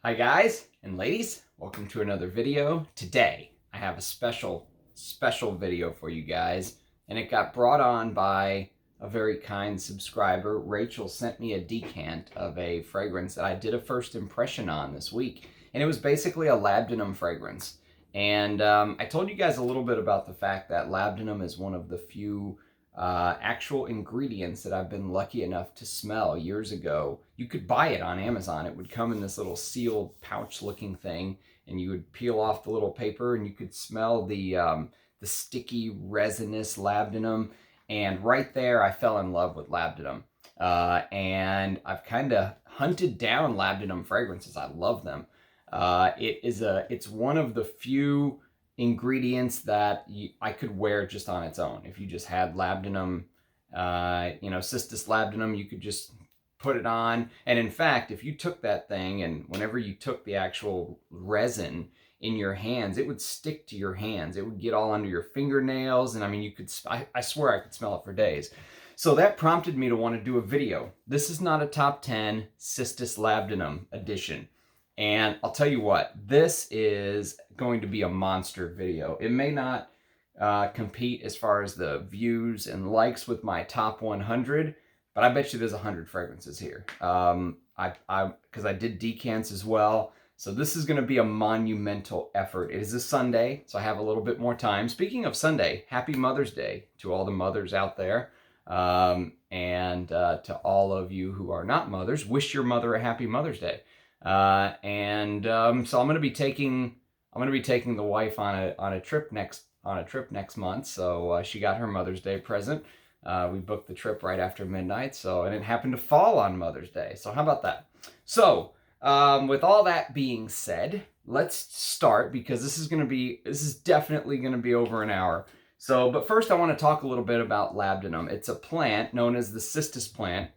Hi guys and ladies, welcome to another video. Today I have a special video for you guys, and it got brought on by a very kind subscriber. Rachel sent me a decant of a fragrance that I did a first impression on this week, and it was basically a Labdanum fragrance. And I told you guys a little bit about the fact that Labdanum is one of the few actual ingredients that I've been lucky enough to smell years ago. You could buy it on Amazon. It would come in this little sealed pouch looking thing, and you would peel off the little paper and you could smell the sticky resinous Labdanum. And right there I fell in love with Labdanum. And I've kind of hunted down Labdanum fragrances. I love them. It's one of the few ingredients that I could wear just on its own. If you just had Labdanum, Cistus Labdanum, you could just put it on. And in fact, if you took that thing and whenever you took the actual resin in your hands, it would stick to your hands. It would get all under your fingernails. And I mean, I swear I could smell it for days. So that prompted me to want to do a video. This is not a top 10 Cistus Labdanum edition. And I'll tell you what, this is going to be a monster video. It may not compete as far as the views and likes with my top 100, but I bet you there's 100 fragrances here. Because I did decants as well. So this is going to be a monumental effort. It is a Sunday, so I have a little bit more time. Speaking of Sunday, happy Mother's Day to all the mothers out there. And to all of you who are not mothers, wish your mother a happy Mother's Day. So I'm going to be taking the wife on a trip next month. So she got her Mother's Day present. We booked the trip right after midnight, and it happened to fall on Mother's Day. So how about that? So with all that being said, let's start, because this is definitely going to be over an hour. So, but first I want to talk a little bit about Labdanum. It's a plant known as the cistus plant.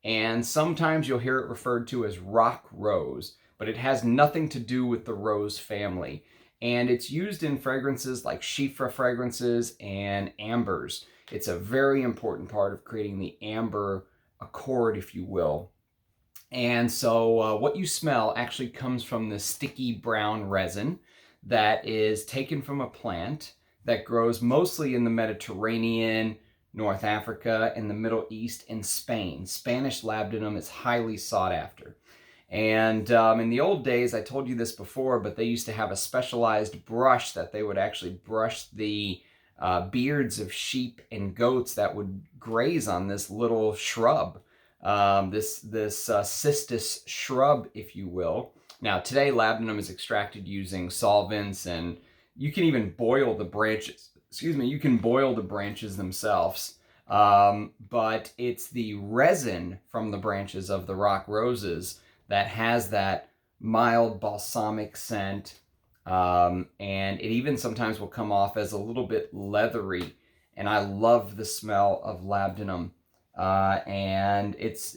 And sometimes you'll hear it referred to as rock rose, but it has nothing to do with the rose family. And it's used in fragrances like Chypre fragrances and ambers. It's a very important part of creating the amber accord, if you will. And so what you smell actually comes from the sticky brown resin that is taken from a plant that grows mostly in the Mediterranean, North Africa, and the Middle East, and Spain. Spanish Labdanum is highly sought after. And in the old days, I told you this before, but they used to have a specialized brush that they would actually brush the beards of sheep and goats that would graze on this little shrub, this cistus shrub, if you will. Now, today, Labdanum is extracted using solvents, and you can even boil the branches. You can boil the branches themselves, but it's the resin from the branches of the rock roses that has that mild balsamic scent, and it even sometimes will come off as a little bit leathery, and I love the smell of Labdanum, and it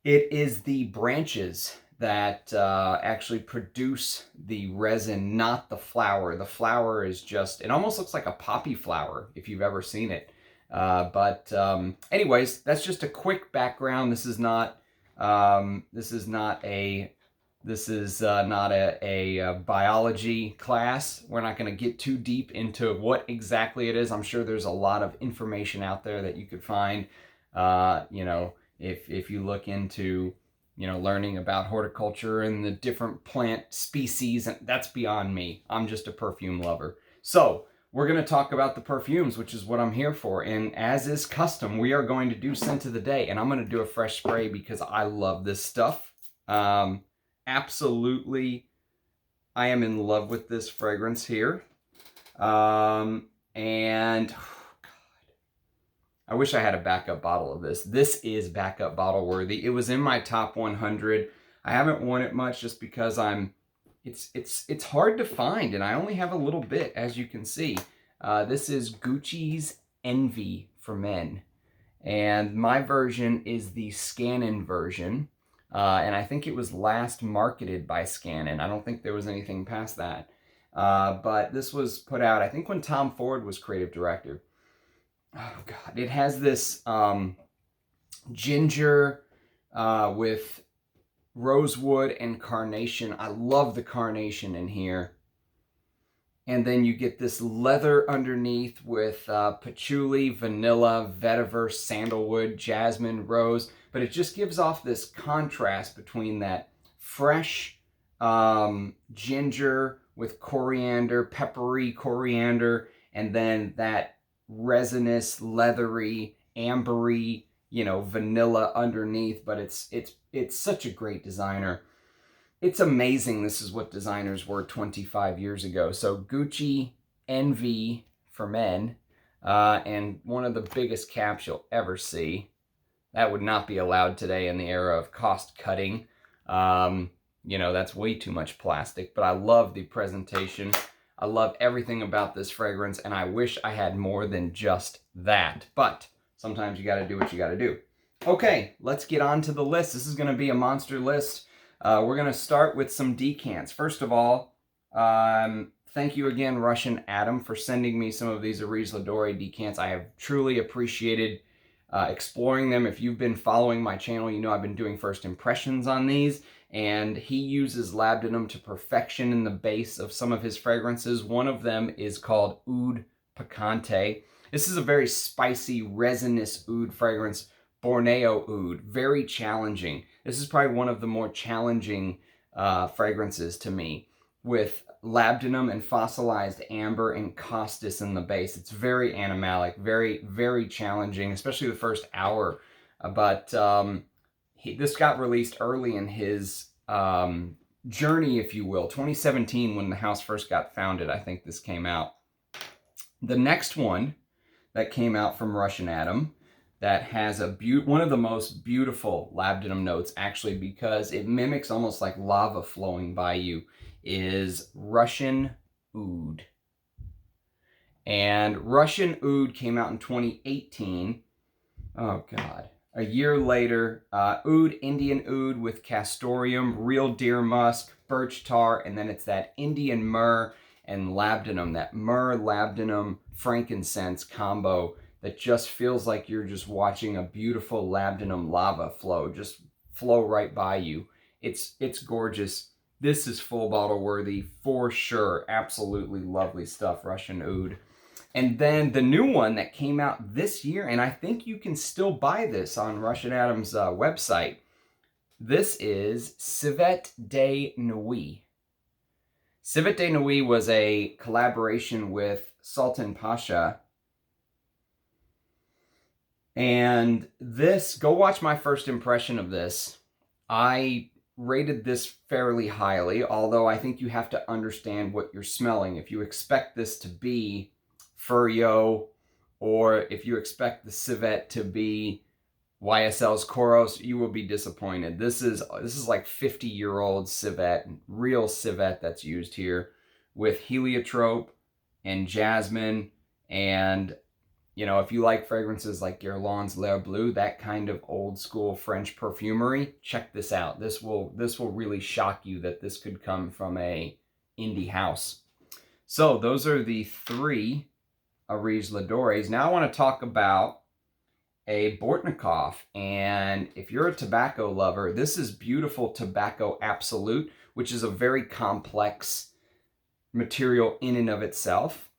is the branches that actually produce the resin, not the flower. The flower is just, it almost looks like a poppy flower if you've ever seen it. Anyways, that's just a quick background. This is not a biology class. We're not going to get too deep into what exactly it is. I'm sure there's a lot of information out there that you could find, if you look into learning about horticulture and the different plant species, and that's beyond me. I'm just a perfume lover. So we're going to talk about the perfumes, which is what I'm here for. And as is custom, we are going to do scent of the day, and I'm going to do a fresh spray because I love this stuff. Absolutely, I am in love with this fragrance here. And I wish I had a backup bottle of this. This is backup bottle worthy. It was in my top 100. I haven't worn it much just because it's hard to find, and I only have a little bit, as you can see. This is Gucci's Envy for Men, and my version is the Scannon version, and I think it was last marketed by Scannon. I don't think there was anything past that, but this was put out, I think, when Tom Ford was creative director. Oh God, it has this ginger with rosewood and carnation. I love the carnation in here. And then you get this leather underneath with patchouli, vanilla, vetiver, sandalwood, jasmine, rose. But it just gives off this contrast between that fresh ginger with coriander, peppery coriander, and then that resinous, leathery, ambery, you know, vanilla underneath. But it's such a great designer. It's amazing this is what designers were 25 years ago. So Gucci NV for men, and one of the biggest caps you'll ever see. That would not be allowed today in the era of cost cutting. You know, that's way too much plastic, but I love the presentation. I love everything about this fragrance, and I wish I had more than just that. But sometimes you gotta do what you gotta do. Okay, let's get on to the list. This is gonna be a monster list. We're going to start with some decants. First of all, thank you again, Russian Adam, for sending me some of these Areej Doré decants. I have truly appreciated exploring them. If you've been following my channel, you know I've been doing first impressions on these, and he uses Labdanum to perfection in the base of some of his fragrances. One of them is called Oud Picante. This is a very spicy, resinous oud fragrance. Borneo Oud, very challenging. This is probably one of the more challenging fragrances to me, with labdanum and fossilized amber and costus in the base. It's very animalic, very, very challenging, especially the first hour. But this got released early in his journey, if you will. 2017, when the house first got founded, I think this came out. The next one that came out from Russian Adam that has one of the most beautiful labdanum notes, actually, because it mimics almost like lava flowing by you, is Russian Oud. And Russian Oud came out in 2018. Oh, God. A year later, Oud, Indian Oud with castoreum, real deer musk, birch tar, and then it's that Indian myrrh and labdanum, that myrrh, labdanum, frankincense combo that just feels like you're just watching a beautiful labdanum lava flow, just flow right by you. It's gorgeous. This is full bottle worthy for sure. Absolutely lovely stuff, Russian Oud. And then the new one that came out this year, and I think you can still buy this on Russian Adam's website. This is Civet de Nuit. Civet de Nuit was a collaboration with Sultan Pasha. And this, go watch my first impression of this. I rated this fairly highly, although I think you have to understand what you're smelling. If you expect this to be Furio, or if you expect the Civet to be YSL's Koros, you will be disappointed. This is like 50-year-old Civet, real Civet that's used here, with heliotrope and jasmine. And you know, if you like fragrances like Guerlain's L'air Bleu, that kind of old school French perfumery, check this out. This will really shock you that this could come from a indie house. So those are the three Areej Dorés. Now I want to talk about a Bortnikoff. And if you're a tobacco lover, this is beautiful Tobacco Absolute, which is a very complex material in and of itself,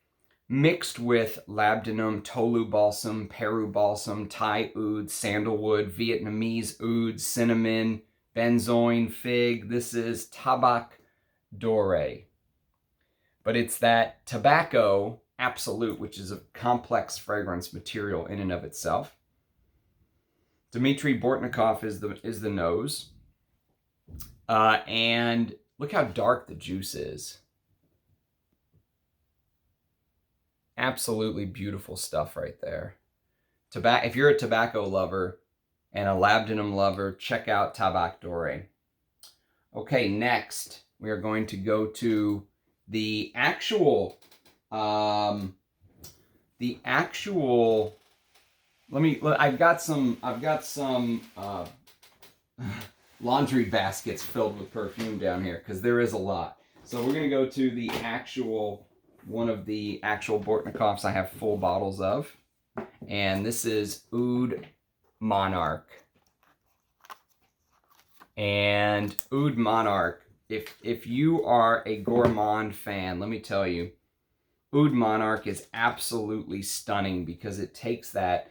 mixed with labdanum, tolu balsam, Peru balsam, Thai oud, sandalwood, Vietnamese oud, cinnamon, benzoin, fig. This is Tabac Doré. But it's that Tobacco Absolute, which is a complex fragrance material in and of itself. Dmitry Bortnikoff is the nose. And look how dark the juice is. Absolutely beautiful stuff right there. If you're a tobacco lover and a labdanum lover, check out Tabac Doré. Okay, next we are going to go to the actual I've got some laundry baskets filled with perfume down here because there is a lot. So we're going to go to the one of the actual Bortnikoffs I have full bottles of. And this is Oud Monarch. And Oud Monarch. If you are a gourmand fan, let me tell you, Oud Monarch is absolutely stunning because it takes that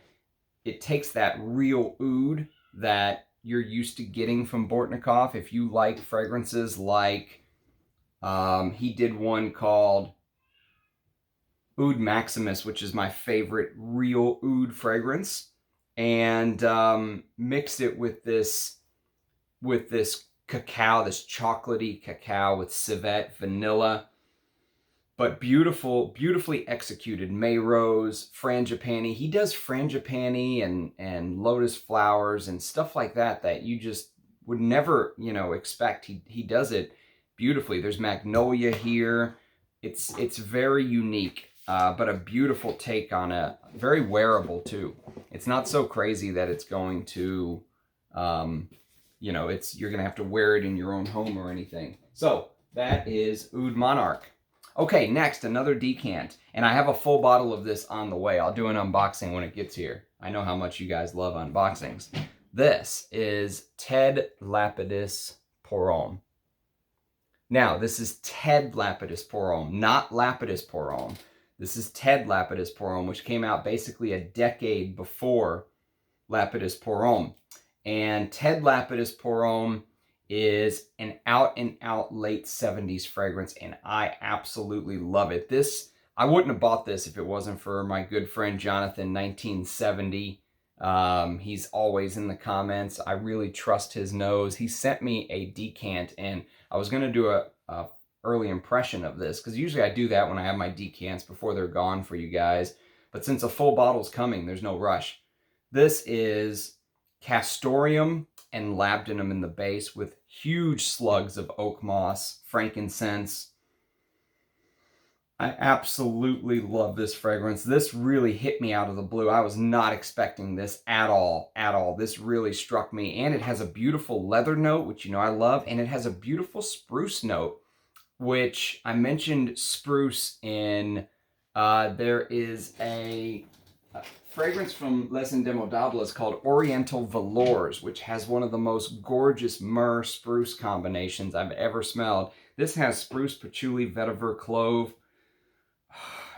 real oud that you're used to getting from Bortnikoff. If you like fragrances like he did one called Oud Maximus, which is my favorite real oud fragrance, and mixed it with this cacao, this chocolatey cacao with civet, vanilla, but beautifully executed. May rose, frangipani. He does frangipani and lotus flowers and stuff like that you just would never, expect. He does it beautifully. There's magnolia here. It's very unique, but a beautiful take on a very wearable too. It's not so crazy that it's going to, you're gonna have to wear it in your own home or anything. So that is Oud Monarch. Okay, next, another decant. And I have a full bottle of this on the way. I'll do an unboxing when it gets here. I know how much you guys love unboxings. This is Ted Lapidus Poron. Now, this is Ted Lapidus Poron, not Lapidus Poron. This is Ted Lapidus Poron, which came out basically a decade before Lapidus Poron. And Ted Lapidus Poron is an out-and-out late 70s fragrance, and I absolutely love it. I wouldn't have bought this if it wasn't for my good friend Jonathan, 1970. He's always in the comments. I really trust his nose. He sent me a decant, and I was going to do a early impression of this, because usually I do that when I have my decants before they're gone for you guys. But since a full bottle's coming, there's no rush. This is Castoreum and Labdanum in the base with huge slugs of oak moss, frankincense. I absolutely love this fragrance. This really hit me out of the blue. I was not expecting this at all. This really struck me. And it has a beautiful leather note, which I love. And it has a beautiful spruce note, which I mentioned spruce in, there is a fragrance from Les Indemodables called Oriental Velours, which has one of the most gorgeous myrrh spruce combinations I've ever smelled. This has spruce, patchouli, vetiver, clove.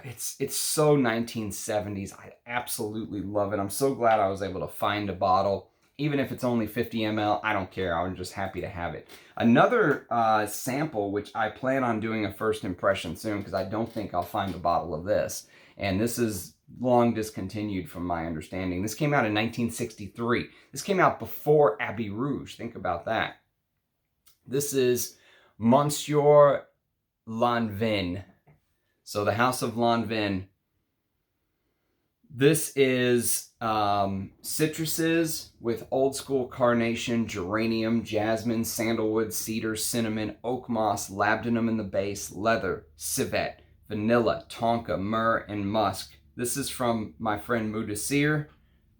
It's so 1970s. I absolutely love it. I'm so glad I was able to find a bottle. Even if it's only 50 ml, I don't care. I'm just happy to have it. Another sample, which I plan on doing a first impression soon, because I don't think I'll find a bottle of this. And this is long discontinued from my understanding. This came out in 1963. This came out before Abbey Rouge. Think about that. This is Monsieur Lanvin. So the House of Lanvin. This is citruses with old school carnation, geranium, jasmine, sandalwood, cedar, cinnamon, oak moss, labdanum in the base, leather, civet, vanilla, tonka, myrrh, and musk. This is from my friend Moudessir.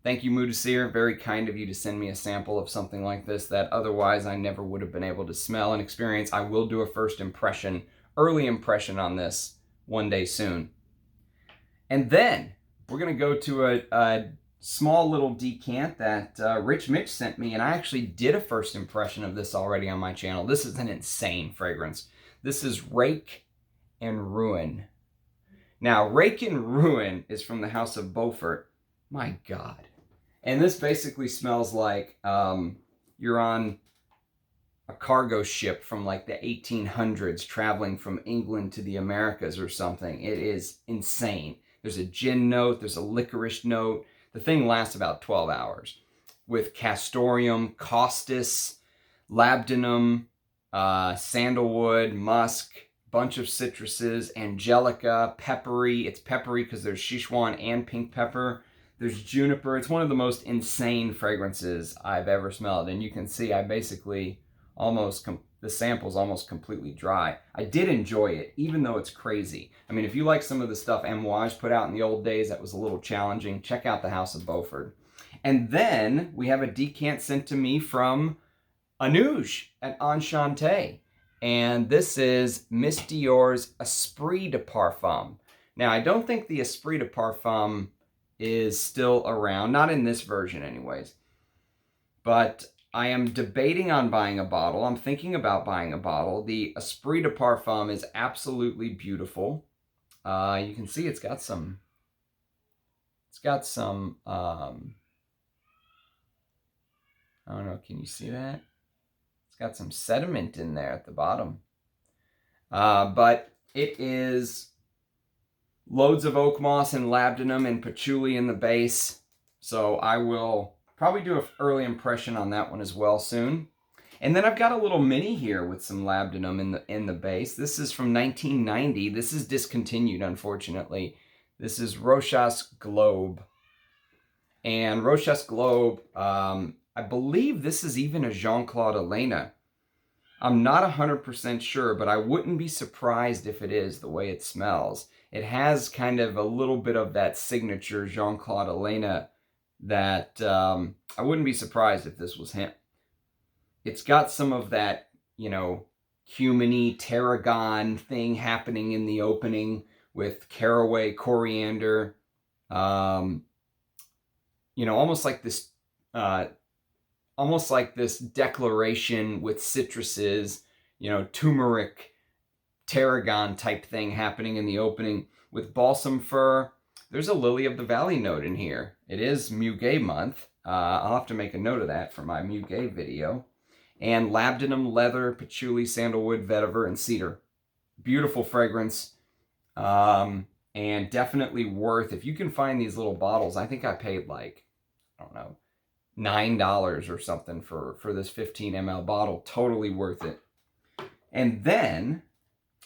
Thank you, Moudessir. Very kind of you to send me a sample of something like this that otherwise I never would have been able to smell and experience. I will do a first impression, early impression on this one day soon. And then we're going to go to a small little decant that Rich Mitch sent me, and I actually did a first impression of this already on my channel. This is an insane fragrance. This is Rake and Ruin. Now, Rake and Ruin is from the House of Beaufort. My God. And this basically smells like you're on a cargo ship from like the 1800s traveling from England to the Americas or something. It is insane. There's a gin note, there's a licorice note. The thing lasts about 12 hours. With castoreum, costus, labdanum, sandalwood, musk, bunch of citruses, angelica, peppery. It's peppery because there's Sichuan and pink pepper. There's juniper. It's one of the most insane fragrances I've ever smelled. And you can see I basically the sample's almost completely dry. I did enjoy it, even though it's crazy. I mean, if you like some of the stuff Amouage put out in the old days that was a little challenging, check out the House of Beaufort. And then we have a decant sent to me from Amouage at Enchante. And this is Miss Dior's Esprit de Parfum. Now, I don't think the Esprit de Parfum is still around. Not in this version anyways. But I am debating on buying a bottle. I'm thinking about buying a bottle. The Esprit de Parfum is absolutely beautiful. You can see it's got some, I don't know, can you see that? It's got some sediment in there at the bottom. But it is loads of oak moss and labdanum and patchouli in the base. So I will probably do an early impression on that one as well soon. And then I've got a little mini here with some labdanum in the base. This is from 1990. This is discontinued, unfortunately. This is Rochas Globe. And Rochas Globe, I believe this is even a Jean-Claude Ellena. I'm not 100% sure, but I wouldn't be surprised if it is, the way it smells. It has kind of a little bit of that signature Jean-Claude Ellena that I wouldn't be surprised if this was him. It's got some of that, you know, cuminy tarragon thing happening in the opening with caraway, coriander, you know, almost like this declaration with citruses, you know, turmeric, tarragon type thing happening in the opening with balsam fir. There's a lily of the valley note in here. It is Muguet month. I'll have to make a note of that for my Muguet video. And labdanum, leather, patchouli, sandalwood, vetiver, and cedar. Beautiful fragrance. And definitely worth, if you can find these little bottles, I think I paid like, I don't know, $9 or something for this 15 ml bottle. Totally worth it. And then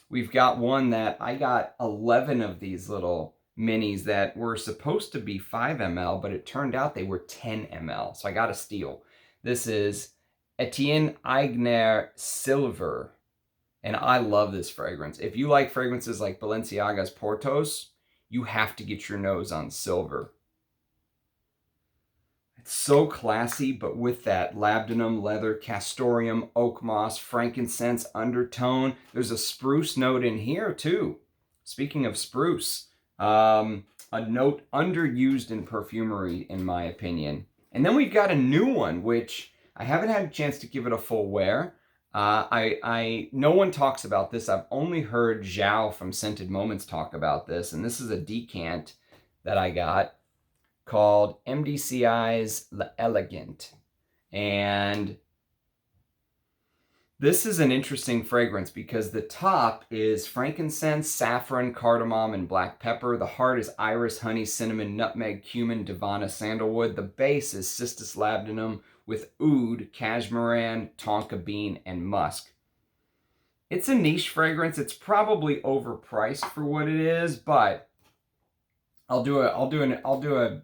we've got one that I got 11 of these little minis that were supposed to be 5 ml, but it turned out they were 10 ml. So I got a steal. This is Etienne Aigner Silver. And I love this fragrance. If you like fragrances like Balenciaga's Portos, you have to get your nose on silver. It's so classy, but with that labdanum, leather, castoreum, oak moss, frankincense undertone. There's a spruce note in here too. Speaking of spruce, a note underused in perfumery, in my opinion. And then we've got a new one, which I haven't had a chance to give it a full wear. No one talks about this. I've only heard Zhao from Scented Moments talk about this, and this is a decant that I got called MDCIs L'Elegant. And this is an interesting fragrance because the top is frankincense, saffron, cardamom, and black pepper. The heart is iris, honey, cinnamon, nutmeg, cumin, divana, sandalwood. The base is cistus labdanum with oud, cashmeran, tonka bean, and musk. It's a niche fragrance. It's probably overpriced for what it is, but I'll do a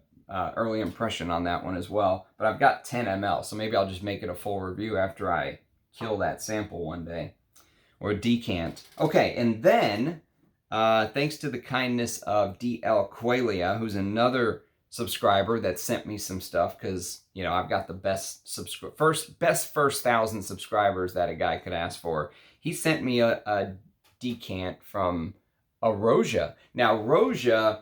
early impression on that one as well. But I've got 10 ml, so maybe I'll just make it a full review after I kill that sample one day, or decant. Okay, and then thanks to the kindness of DL Quelia, who's another subscriber that sent me some stuff, because you know I've got the best first 1,000 subscribers that a guy could ask for. He sent me a decant from Areej. Now Areej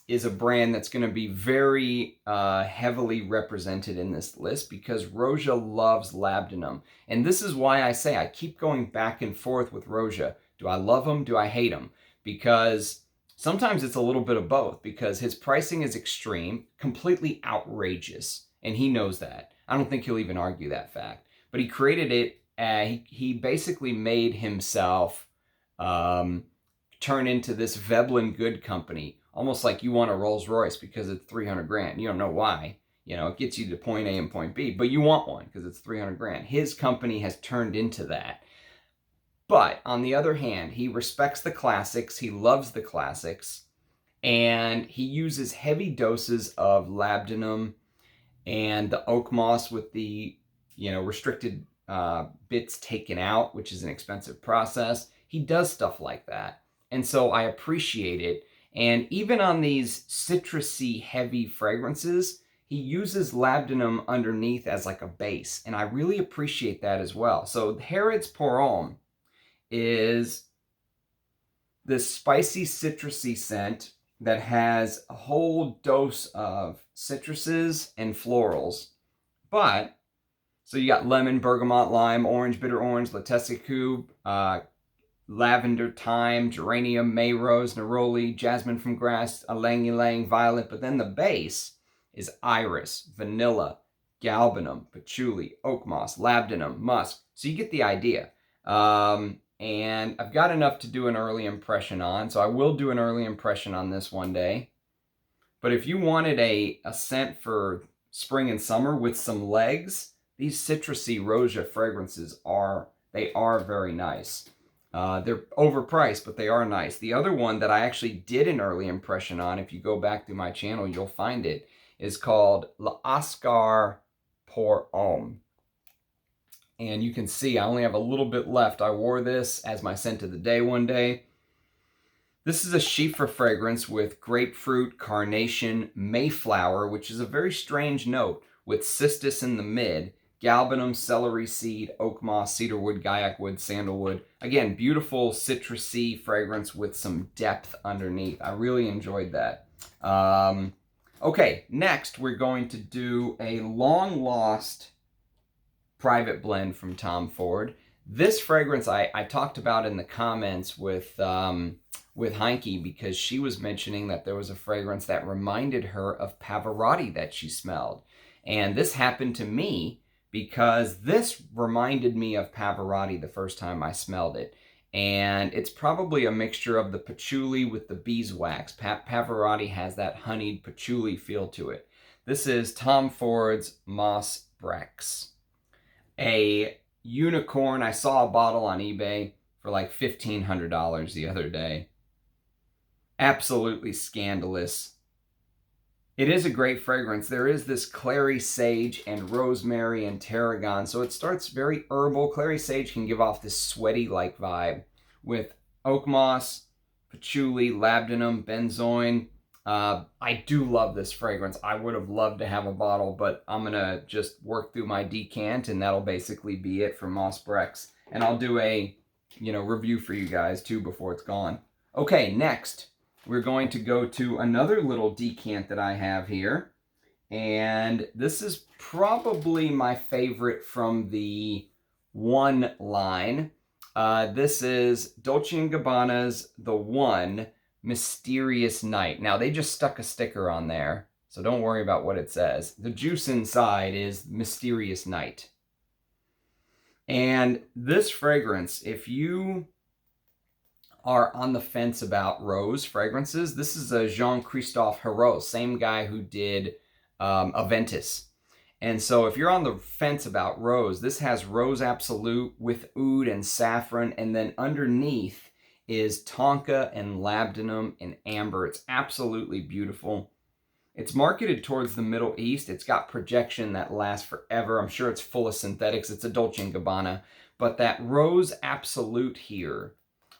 is a brand that's going to be very heavily represented in this list because Areej loves labdanum. And this is why I say I keep going back and forth with Areej. Do I love him? Do I hate him? Because sometimes it's a little bit of both, because his pricing is extreme, completely outrageous, and he knows that. I don't think he'll even argue that fact. But he created it, he basically made himself turn into this Veblen Good company. Almost like you want a Rolls Royce because it's 300 grand. You don't know why. You know, it gets you to point A and point B, but you want one because it's 300 grand. His company has turned into that. But on the other hand, he respects the classics. He loves the classics. And he uses heavy doses of labdanum and the oak moss with the, you know, restricted bits taken out, which is an expensive process. He does stuff like that. And so I appreciate it. And even on these citrusy, heavy fragrances, he uses labdanum underneath as like a base. And I really appreciate that as well. So Areej Poron is this spicy, citrusy scent that has a whole dose of citruses and florals. But So you got lemon, bergamot, lime, orange, bitter orange, Latessicoube, lavender, thyme, geranium, May rose, neroli, jasmine from grass, ylang ylang, violet. But then the base is iris, vanilla, galbanum, patchouli, oak moss, labdanum, musk. So you get the idea. And I've got enough to do an early impression on, so I will do an early impression on this one day. But if you wanted a scent for spring and summer with some legs, these citrusy Roja fragrances are very nice. They're overpriced, but they are nice. The other one that I actually did an early impression on, if you go back through my channel, you'll find it, is called L'Oscar pour Homme. And you can see I only have a little bit left. I wore this as my scent of the day one day. This is a Schiffer fragrance with grapefruit, carnation, mayflower, which is a very strange note, with cistus in the mid, galbanum, celery seed, oak moss, cedarwood, gaiac wood, sandalwood. Again, beautiful citrusy fragrance with some depth underneath. I really enjoyed that. Okay, next we're going to do a long-lost private blend from Tom Ford. This fragrance I talked about in the comments with Heinke, because she was mentioning that there was a fragrance that reminded her of Pavarotti that she smelled. And this happened to me because this reminded me of Pavarotti the first time I smelled it. And it's probably a mixture of the patchouli with the beeswax. Pavarotti has that honeyed patchouli feel to it. This is Tom Ford's Moss Breches. A unicorn. I saw a bottle on eBay for like $1,500 the other day. Absolutely scandalous. It is a great fragrance. There is this clary sage and rosemary and tarragon, so it starts very herbal. Clary sage can give off this sweaty-like vibe with oak moss, patchouli, labdanum, benzoin. I do love this fragrance. I would have loved to have a bottle, but I'm going to just work through my decant, and that'll basically be it for Moss Breches. And I'll do a, review for you guys, too, before it's gone. Okay, next, we're going to go to another little decant that I have here. And this is probably my favorite from the One line. This is Dolce & Gabbana's The One Mysterious Night. Now, they just stuck a sticker on there, so don't worry about what it says. The juice inside is Mysterious Night. And this fragrance, if you are on the fence about rose fragrances, this is a Jean-Christophe Hérault, same guy who did Aventus. And so if you're on the fence about rose, this has Rose Absolute with oud and saffron, and then underneath is tonka and labdanum and amber. It's absolutely beautiful. It's marketed towards the Middle East. It's got projection that lasts forever. I'm sure it's full of synthetics. It's a Dolce & Gabbana. But that Rose Absolute here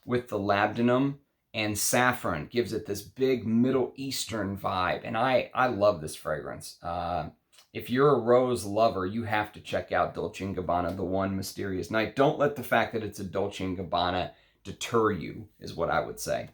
with the labdanum and saffron gives it this big Middle Eastern vibe. And I love this fragrance. If you're a rose lover, you have to check out Dolce & Gabbana, The One Mysterious Night. Don't let the fact that it's a Dolce & Gabbana deter you, is what I would say.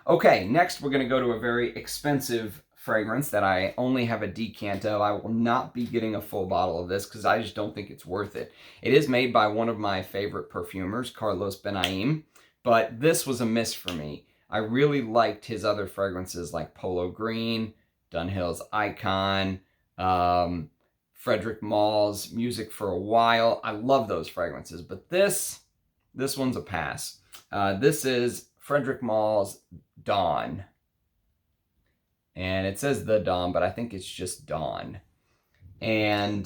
Okay, next we're going to go to a very expensive fragrance that I only have a decant of. I will not be getting a full bottle of this because I just don't think it's worth it. It is made by one of my favorite perfumers, Carlos Benaim, but this was a miss for me. I really liked his other fragrances like Polo Green, Dunhill's Icon, Frederic Mall's Music for a While. I love those fragrances, but this one's a pass. This is Frederic Mall's Dawn. And it says The Dawn, but I think it's just Dawn. And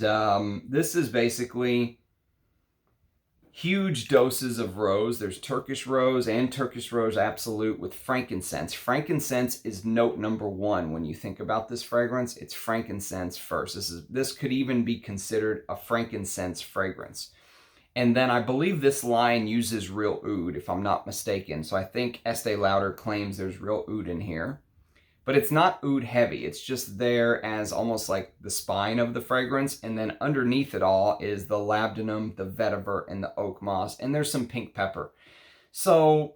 this is basically huge doses of rose. There's Turkish Rose and Turkish Rose Absolute with frankincense. Frankincense is note number one when you think about this fragrance. It's frankincense first. This could even be considered a frankincense fragrance. And then I believe this line uses real oud, if I'm not mistaken. So I think Estee Lauder claims there's real oud in here. But it's not oud heavy. It's just there as almost like the spine of the fragrance. And then underneath it all is the labdanum, the vetiver, and the oak moss. And there's some pink pepper. So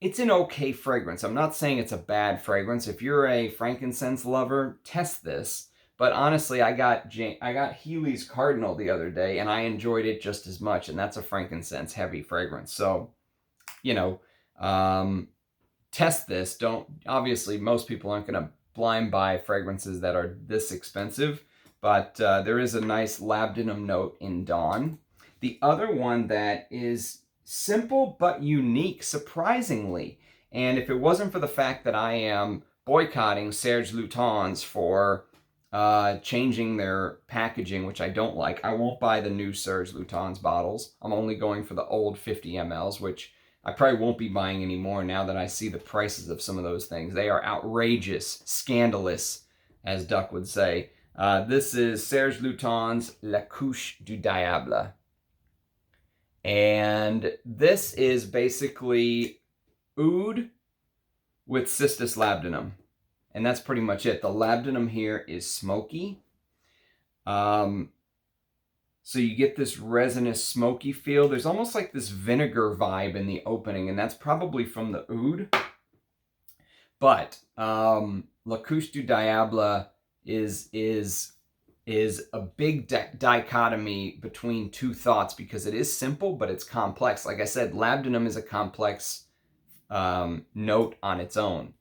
it's an okay fragrance. I'm not saying it's a bad fragrance. If you're a frankincense lover, test this. But honestly, I got Healy's Cardinal the other day, and I enjoyed it just as much. And that's a frankincense heavy fragrance. So, you know, test this. Don't, obviously, most people aren't going to blind buy fragrances that are this expensive, but there is a nice Labdanum note in Dawn. The other one that is simple but unique, surprisingly, and if it wasn't for the fact that I am boycotting Serge Lutens for changing their packaging, which I don't like, I won't buy the new Serge Lutens bottles. I'm only going for the old 50 mLs, which I probably won't be buying anymore now that I see the prices of some of those things. They are outrageous, scandalous, as Duck would say. This is Serge Lutens La Couche du Diable. And this is basically oud with Cistus Labdanum. And that's pretty much it. The Labdanum here is smoky. So you get this resinous, smoky feel. There's almost like this vinegar vibe in the opening, and that's probably from the oud. But La Couche du Diable is a big dichotomy between two thoughts because it is simple, but it's complex. Like I said, Labdanum is a complex note on its own.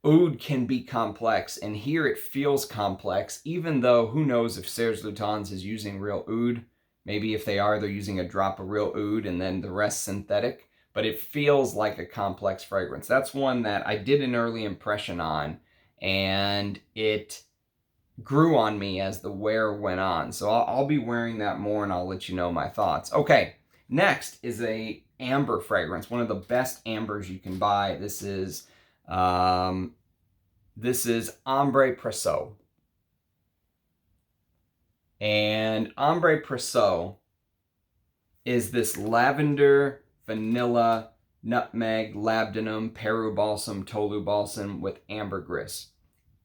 Oud can be complex, and here it feels complex, even though who knows if Serge Lutens is using real oud. Maybe if they are, they're using a drop of real oud and then the rest synthetic. But it feels like a complex fragrance. That's one that I did an early impression on, and it grew on me as the wear went on. So I'll be wearing that more, and I'll let you know my thoughts. Okay, next is a amber fragrance, one of the best ambers you can buy. This is Ombre Presso. And Ombre Presso is this lavender, vanilla, nutmeg, labdanum, Peru balsam, Tolu balsam with ambergris.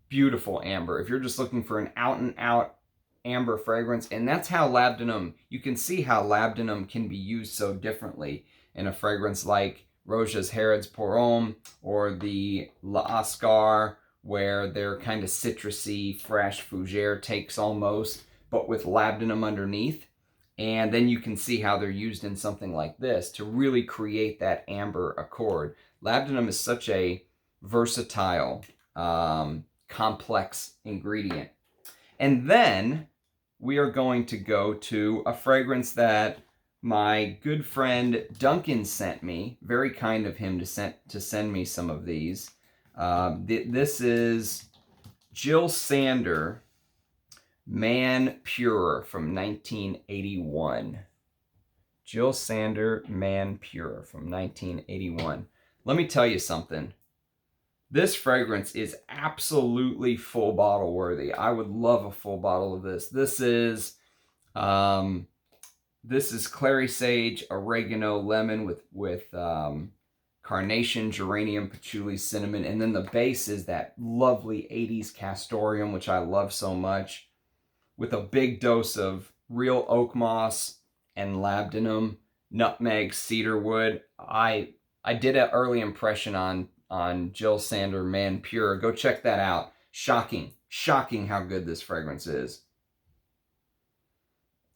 Beautiful amber. If you're just looking for an out-and-out amber fragrance, and that's how labdanum, you can see how labdanum can be used so differently in a fragrance like Rochas Poron or the L'Oscar, where they're kind of citrusy, fresh fougere takes almost, but with labdanum underneath. And then you can see how they're used in something like this to really create that amber accord. Labdanum is such a versatile, complex ingredient. And then we are going to go to a fragrance that my good friend Duncan sent me. Very kind of him to send me some of these. This is Jill Sander Man Pure from 1981. Jill Sander Man Pure from 1981. Let me tell you something. This fragrance is absolutely full bottle worthy. I would love a full bottle of this. This is clary sage, oregano, lemon with carnation, geranium, patchouli, cinnamon, and then the base is that lovely 80s castoreum, which I love so much, with a big dose of real oak moss and labdanum, nutmeg, cedarwood. I did an early impression on Jill Sander Man Pure. Go check that out. Shocking how good this fragrance is.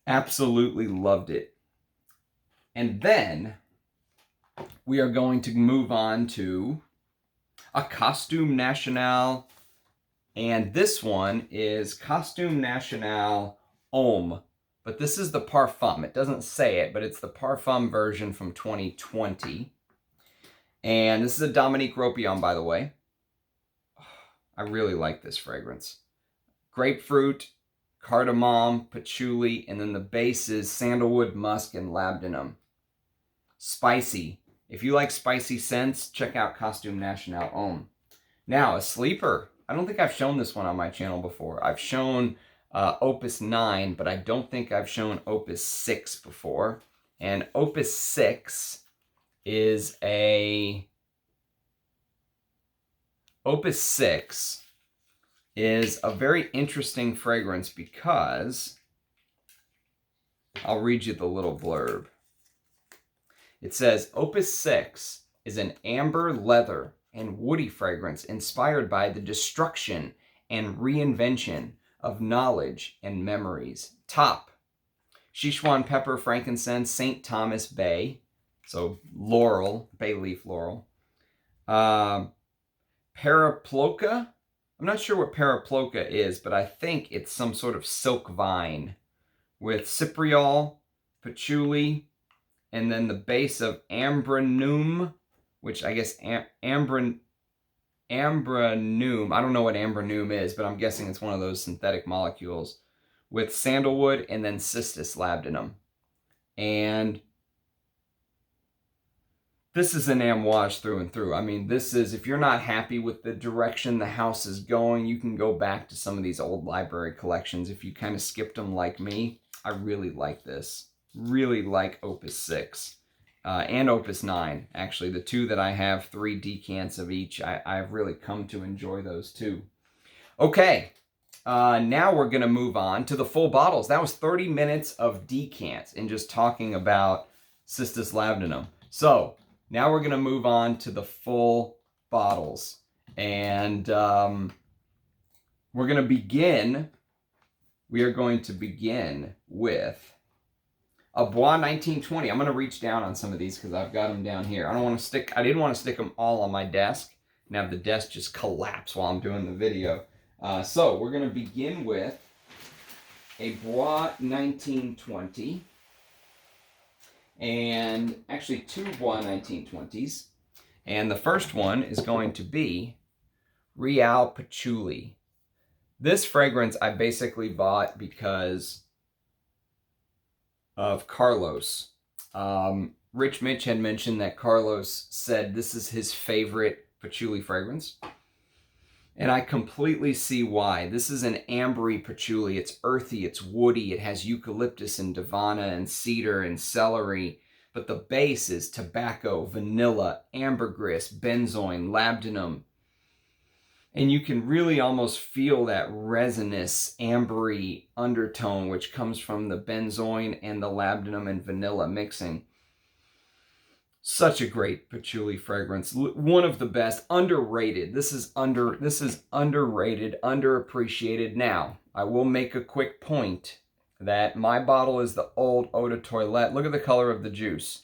Absolutely loved it. And then we are going to move on to a Costume National, and this one is Costume National Homme, but this is the Parfum. It doesn't say it, but it's the Parfum version from 2020. And this is a Dominique Ropion, by the way. I really like this fragrance. Grapefruit, cardamom, patchouli, and then the base is sandalwood, musk, and labdanum. Spicy. If you like spicy scents, check out Costume National Homme. Now, a sleeper. I don't think I've shown this one on my channel before. I've shown Opus 9, but I don't think I've shown Opus 6 before. And Opus 6 is a very interesting fragrance because I'll read you the little blurb. It says, Opus 6 is an amber, leather, and woody fragrance inspired by the destruction and reinvention of knowledge and memories. Top, Sichuan pepper, frankincense, St. Thomas bay, so laurel, bay leaf laurel. Paraploca, I'm not sure what paraploca is, but I think it's some sort of silk vine, with cypriol, patchouli, and then the base of ambranum, which I guess ambranum, I don't know what ambranum is, but I'm guessing it's one of those synthetic molecules, with sandalwood, and then Cistus labdanum. And this is an Amouage through and through. I mean, this is, if you're not happy with the direction the house is going, you can go back to some of these old library collections. If you kind of skipped them like me, I really like this. Really like Opus 6 and Opus 9. Actually, the two that I have, 3 decants of each, I've really come to enjoy those too. Okay, now we're going to move on to the full bottles. That was 30 minutes of decants and just talking about Cistus labdanum. So now we're going to move on to the full bottles. And we're going to begin, we are going to begin with a Bois 1920. I'm going to reach down on some of these because I've got them down here. I didn't want to stick them all on my desk and have the desk just collapse while I'm doing the video. So we're going to begin with a Bois 1920. And actually 2 Bois 1920s. And the first one is going to be Real Patchouli. This fragrance I basically bought because of Carlos. Rich Mitch had mentioned that Carlos said this is his favorite patchouli fragrance. And I completely see why. This is an ambery patchouli. It's earthy, it's woody, it has eucalyptus and davana and cedar and celery. But the base is tobacco, vanilla, ambergris, benzoin, labdanum. And you can really almost feel that resinous, ambery undertone which comes from the benzoin and the labdanum and vanilla mixing. Such a great patchouli fragrance. One of the best. Underrated. This is underrated, underappreciated. Now, I will make a quick point that my bottle is the old Eau de Toilette. Look at the color of the juice.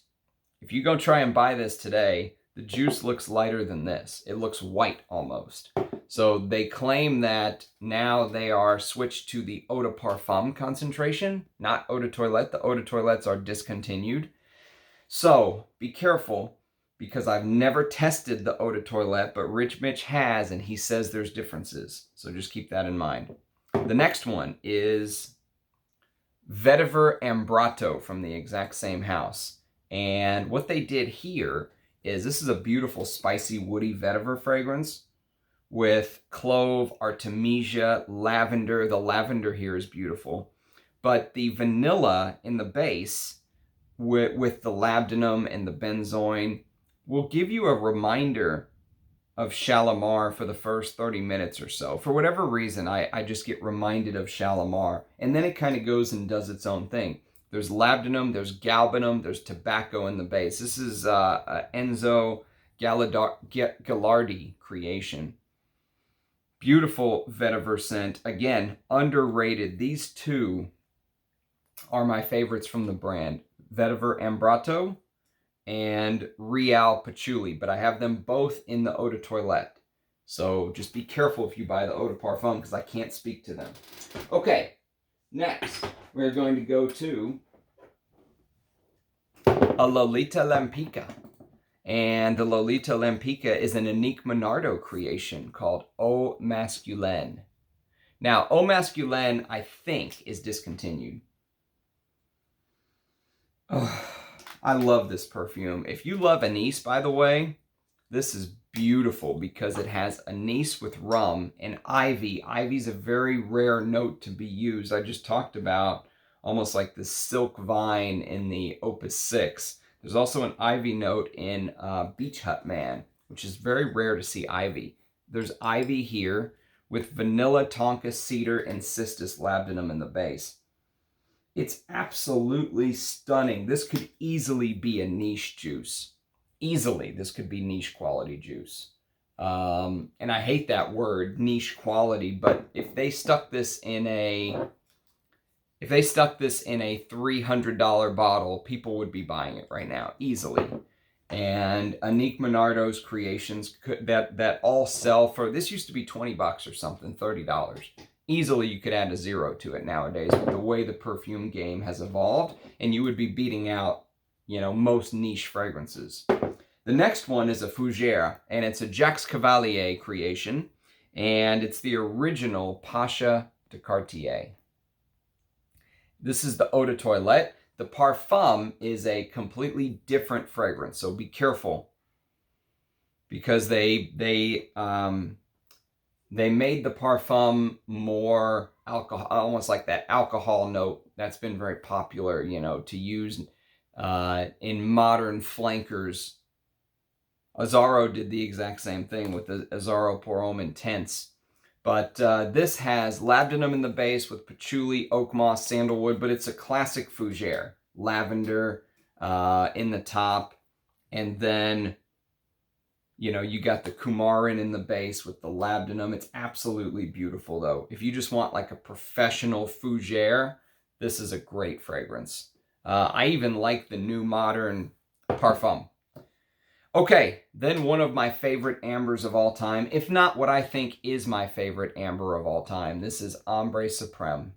If you go try and buy this today, the juice looks lighter than this. It looks white almost. So they claim that now they are switched to the Eau de Parfum concentration, not Eau de Toilette. The Eau de Toilettes are discontinued. So be careful, because I've never tested the Eau de Toilette, but Rich Mitch has, and he says there's differences. So just keep that in mind. The next one is Vetiver Ambrato from the exact same house. And what they did here is, this is a beautiful, spicy, woody vetiver fragrance with clove, artemisia, lavender. The lavender here is beautiful. But the vanilla in the base with the labdanum and the benzoin will give you a reminder of Shalimar for the first 30 minutes or so. For whatever reason, I just get reminded of Shalimar. And then it kind of goes and does its own thing. There's labdanum, there's galbanum, there's tobacco in the base. This is Enzo Gallardi creation. Beautiful vetiver scent. Again, underrated. These two are my favorites from the brand. Vetiver Ambrato and Real Patchouli, but I have them both in the Eau de Toilette. So just be careful if you buy the Eau de Parfum, because I can't speak to them. Okay, next we're going to go to a Lolita Lampica. And the Lolita Lampica is an Anique Monardo creation called Eau Masculine. Now, Eau Masculine, I think, is discontinued. Oh, I love this perfume. If you love anise, by the way, this is beautiful because it has anise with rum and ivy. Ivy's a very rare note to be used. I just talked about almost like the silk vine in the Opus 6. There's also an ivy note in Beach Hut Man, which is very rare to see ivy. There's ivy here with vanilla, tonka, cedar, and cistus labdanum in the base. It's absolutely stunning. This could easily be a niche juice. Easily, this could be niche quality juice. And I hate that word, niche quality, but if they stuck this in a $300 bottle, people would be buying it right now easily. And Anique Minardo's creations that all sell for, this used to be 20 bucks or something, $30. Easily you could add a zero to it nowadays with the way the perfume game has evolved, and you would be beating out, you know, most niche fragrances. The next one is a Fougère, and it's a Jacques Cavalier creation, and it's the original Pasha de Cartier. This is the Eau de Toilette. The Parfum is a completely different fragrance, so be careful, because they made the Parfum more alcohol, almost like that alcohol note that's been very popular, you know, to use in modern flankers. Azzaro did the exact same thing with the Azzaro Pour Homme Intense. But this has labdanum in the base with patchouli, oak moss, sandalwood, but it's a classic fougère. Lavender in the top, and then, you know, you got the coumarin in the base with the labdanum. It's absolutely beautiful, though. If you just want like a professional fougère, this is a great fragrance. I even like the new modern Parfum. Okay, then one of my favorite ambers of all time, if not what I think is my favorite amber of all time. This is Ombre Supreme.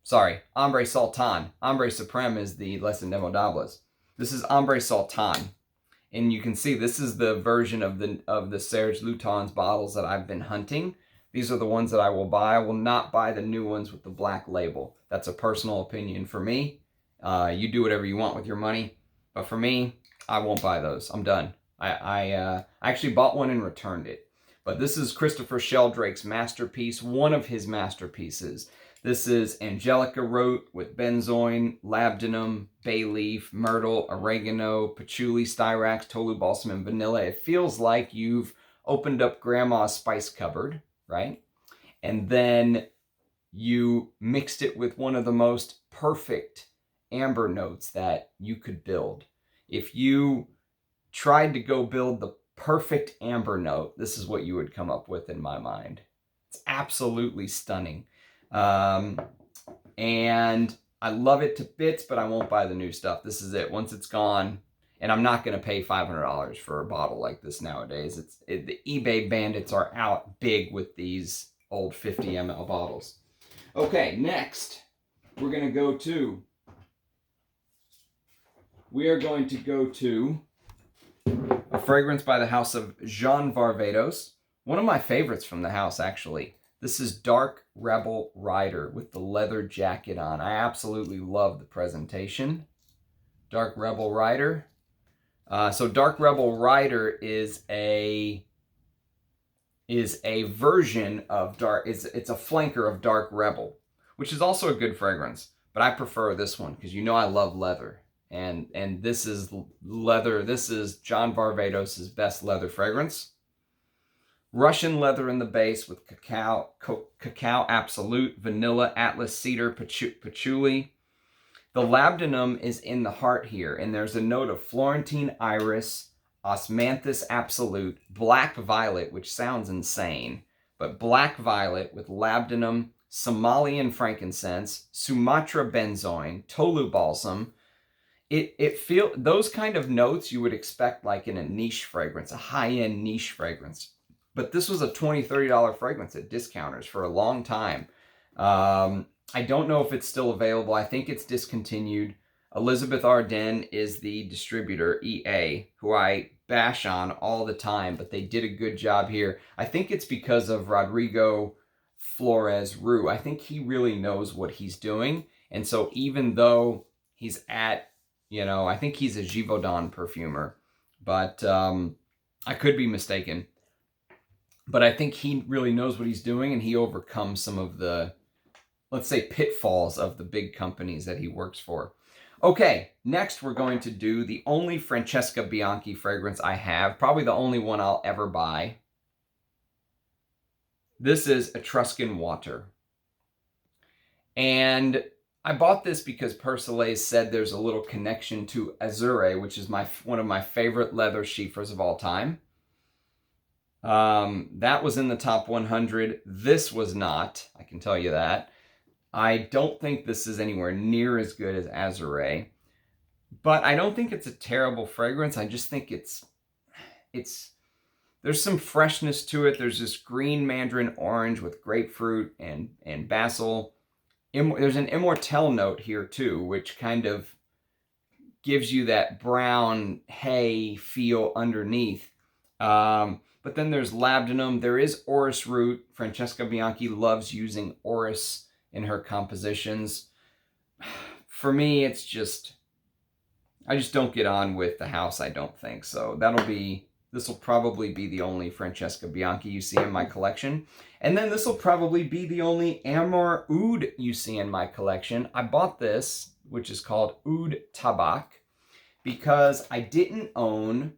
Sorry, Ombre Sultan. Ombre Supreme is the Les Indemodables. This is Ombre Sultan. And you can see this is the version of the Serge Lutens bottles that I've been hunting. These are the ones that I will buy. I will not buy the new ones with the black label. That's a personal opinion for me. You do whatever you want with your money. But for me, I won't buy those. I'm done. I actually bought one and returned it. But this is Christopher Sheldrake's masterpiece, one of his masterpieces. This is Angelica Root with benzoin, labdanum, bay leaf, myrtle, oregano, patchouli, styrax, tolu balsam, and vanilla. It feels like you've opened up grandma's spice cupboard, right? And then you mixed it with one of the most perfect amber notes that you could build. If you tried to go build the perfect amber note, this is what you would come up with in my mind. It's absolutely stunning. And I love it to bits, but I won't buy the new stuff. This is it. Once it's gone, and I'm not going to pay $500 for a bottle like this nowadays. The eBay bandits are out big with these old 50 ml bottles. Okay, next, we are going to go to a fragrance by the house of Jean Varvatos. One of my favorites from the house, actually. This is Dark Rebel Rider with the leather jacket on. I absolutely love the presentation. Dark Rebel Rider. So Dark Rebel Rider is a version of Dark. It's a flanker of Dark Rebel, which is also a good fragrance. But I prefer this one because you know I love leather. And this is leather. This is John Varvatos' best leather fragrance. Russian leather in the base with cacao absolute, vanilla, atlas, cedar, patchouli. The labdanum is in the heart here, and there's a note of Florentine iris, osmanthus absolute, black violet, which sounds insane, but black violet with labdanum, Somalian frankincense, Sumatra benzoin, tolu balsam. It feels those kind of notes you would expect like in a niche fragrance, a high-end niche fragrance. But this was a $20, $30 fragrance at discounters for a long time. I don't know if it's still available. I think it's discontinued. Elizabeth Arden is the distributor, EA, who I bash on all the time, but they did a good job here. I think it's because of Rodrigo Flores Roux. I think he really knows what he's doing. And so even though he's at, you know, I think he's a Givaudan perfumer, but I could be mistaken. But I think he really knows what he's doing, and he overcomes some of the, let's say, pitfalls of the big companies that he works for. Okay, next we're going to do the only Francesca Bianchi fragrance I have, probably the only one I'll ever buy. This is Etruscan Water. And I bought this because Persolaise said there's a little connection to Azure, which is one of my favorite leather chiffres of all time. That was in the top 100. This was not, I can tell you that. I don't think this is anywhere near as good as Areej, but I don't think it's a terrible fragrance. I just think there's some freshness to it. There's this green mandarin orange with grapefruit and basil. There's an immortelle note here too, which kind of gives you that brown hay feel underneath. But then there's labdanum. There is orris root. Francesca Bianchi loves using orris in her compositions. For me, it's just, I just don't get on with the house, I don't think. So this will probably be the only Francesca Bianchi you see in my collection. And then this will probably be the only Amor Oud you see in my collection. I bought this, which is called Oud Tabac, because I didn't own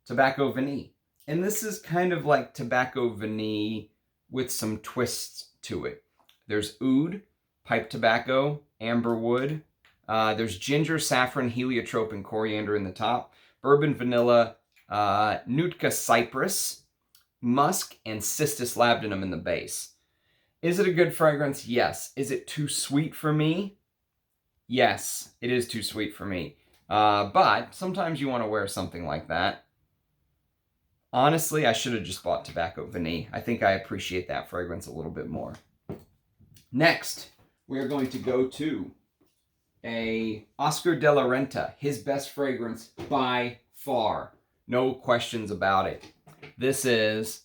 Tobacco Vanille. And this is kind of like Tobacco Vanille with some twists to it. There's oud, pipe tobacco, amberwood. There's ginger, saffron, heliotrope, and coriander in the top. Bourbon vanilla, Nootka cypress, musk, and Cistus labdanum in the base. Is it a good fragrance? Yes. Is it too sweet for me? Yes, it is too sweet for me. But sometimes you want to wear something like that. Honestly, I should have just bought Tobacco Vanille. I think I appreciate that fragrance a little bit more. Next, we are going to go to a Oscar de la Renta, his best fragrance by far. No questions about it. This is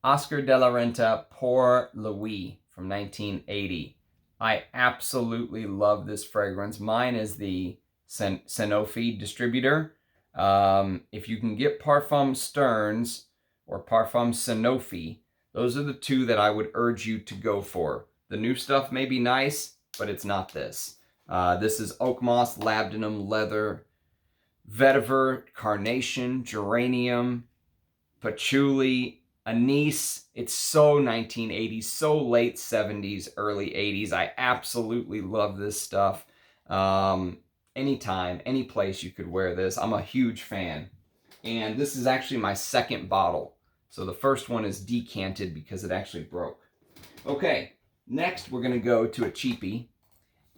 Oscar de la Renta Pour Louis from 1980. I absolutely love this fragrance. Mine is the Sanofi distributor. If you can get Parfum Stearns or Parfum Sanofi, those are the two that I would urge you to go for. The new stuff may be nice, but it's not this. This is oak moss, labdanum, leather, vetiver, carnation, geranium, patchouli, anise. It's so 1980s, so late 70s, early 80s. I absolutely love this stuff. Anytime, any place you could wear this. I'm a huge fan. And this is actually my second bottle. So the first one is decanted because it actually broke. Okay, next we're going to go to a cheapie.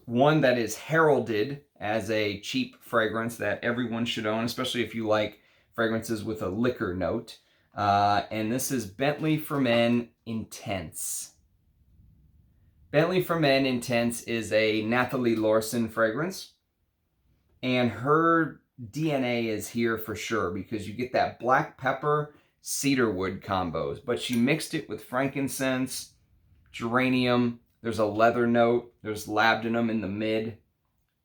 One that is heralded as a cheap fragrance that everyone should own, especially if you like fragrances with a liquor note. And this is Bentley for Men Intense. Bentley for Men Intense is a Nathalie Lorson fragrance. And her DNA is here for sure because you get that black pepper cedarwood combos. But she mixed it with frankincense, geranium. There's a leather note. There's labdanum in the mid.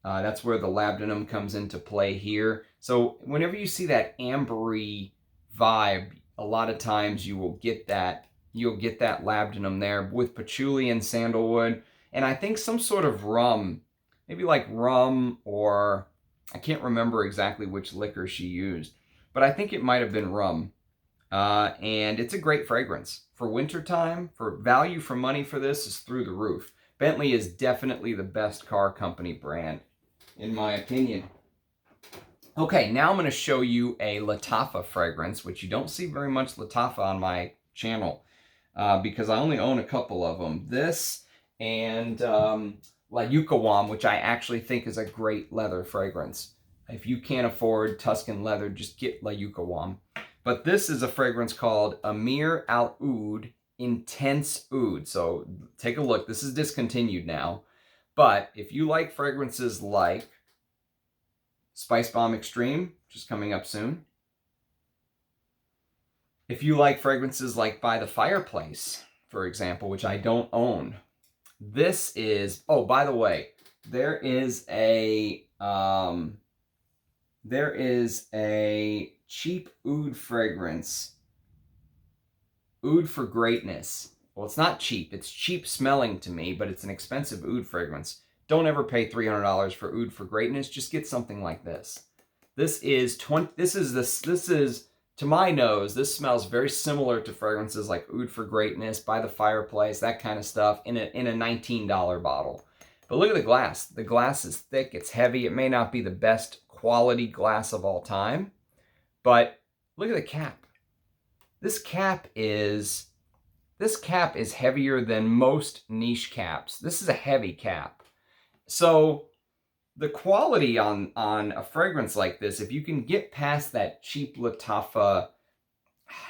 That's where the labdanum comes into play here. So whenever you see that ambery vibe, a lot of times you will get that. You'll get that labdanum there with patchouli and sandalwood. And I think some sort of rum, maybe like rum or I can't remember exactly which liquor she used, but I think it might have been rum. And it's a great fragrance. For wintertime, for value for money for this is through the roof. Bentley is definitely the best car company brand, in my opinion. Okay, now I'm going to show you a Lattafa fragrance, which you don't see very much Lattafa on my channel because I only own a couple of them. This and La Yucawam, which I actually think is a great leather fragrance. If you can't afford Tuscan leather, just get La Yucawam. But this is a fragrance called Amir Al Oud Intense Oud. So take a look. This is discontinued now. But if you like fragrances like Spice Bomb Extreme, which is coming up soon. If you like fragrances like By the Fireplace, for example, which I don't own. This is, oh, by the way, there is a cheap oud fragrance, Oud for Greatness. Well, it's not cheap. It's cheap smelling to me, but it's an expensive oud fragrance. Don't ever pay $300 for Oud for Greatness. Just get something like this. This is to my nose, this smells very similar to fragrances like Oud for Greatness, By the Fireplace, that kind of stuff in a $19 bottle. But look at the glass. The glass is thick, it's heavy. It may not be the best quality glass of all time, but look at the cap. this cap is heavier than most niche caps. This is a heavy cap. So the quality on a fragrance like this, if you can get past that cheap Lattafa,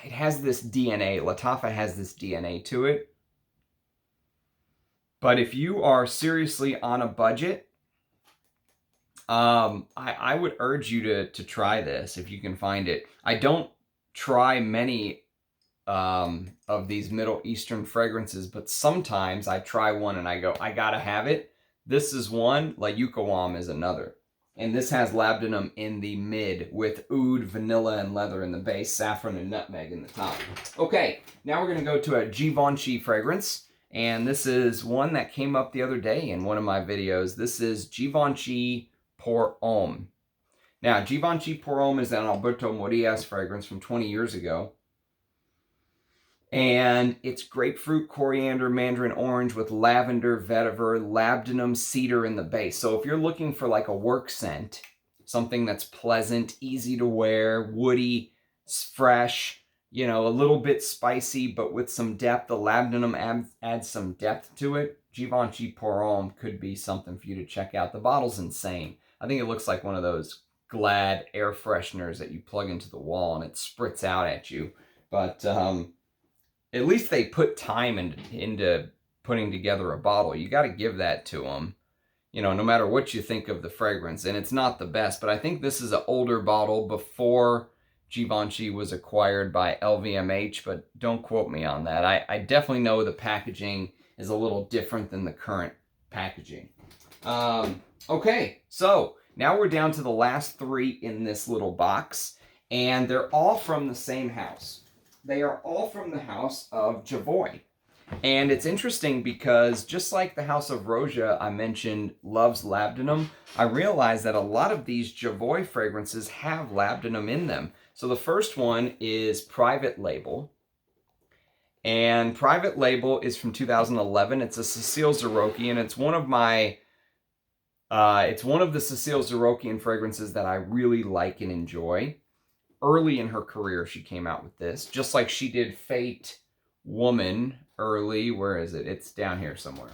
it has this DNA. Lattafa has this DNA to it. But if you are seriously on a budget, I would urge you to try this if you can find it. I don't try many of these Middle Eastern fragrances, but sometimes I try one and I go, I gotta have it. This is one, La Yukawam is another. And this has Labdanum in the mid with oud, vanilla, and leather in the base, saffron and nutmeg in the top. Okay, now we're gonna go to a Givenchy fragrance. And this is one that came up the other day in one of my videos. This is Givenchy Parfum. Now, Givenchy Parfum is an Alberto Morillas fragrance from 20 years ago. And it's grapefruit, coriander, mandarin orange with lavender, vetiver, labdanum, cedar in the base. So if you're looking for like a work scent, something that's pleasant, easy to wear, woody, fresh, you know, a little bit spicy, but with some depth, the labdanum adds some depth to it. Givenchy Parfum could be something for you to check out. The bottle's insane. I think it looks like one of those Glad air fresheners that you plug into the wall and it spritz out at you. But at least they put time into putting together a bottle. You got to give that to them, you know, no matter what you think of the fragrance. And it's not the best, but I think this is an older bottle before Givenchy was acquired by LVMH, but don't quote me on that. I definitely know the packaging is a little different than the current packaging. Okay, so now we're down to the last three in this little box, and they're all from the same house. They are all from the house of Javoy. And it's interesting because just like the house of Roja I mentioned loves Labdanum, I realized that a lot of these Javoy fragrances have Labdanum in them. So the first one is Private Label. And Private Label is from 2011. It's a Cécile Zarokian. It's one of my it's one of the Cécile Zarokian fragrances that I really like and enjoy. Early in her career, she came out with this, just like she did Fate Woman early. Where is it? It's down here somewhere.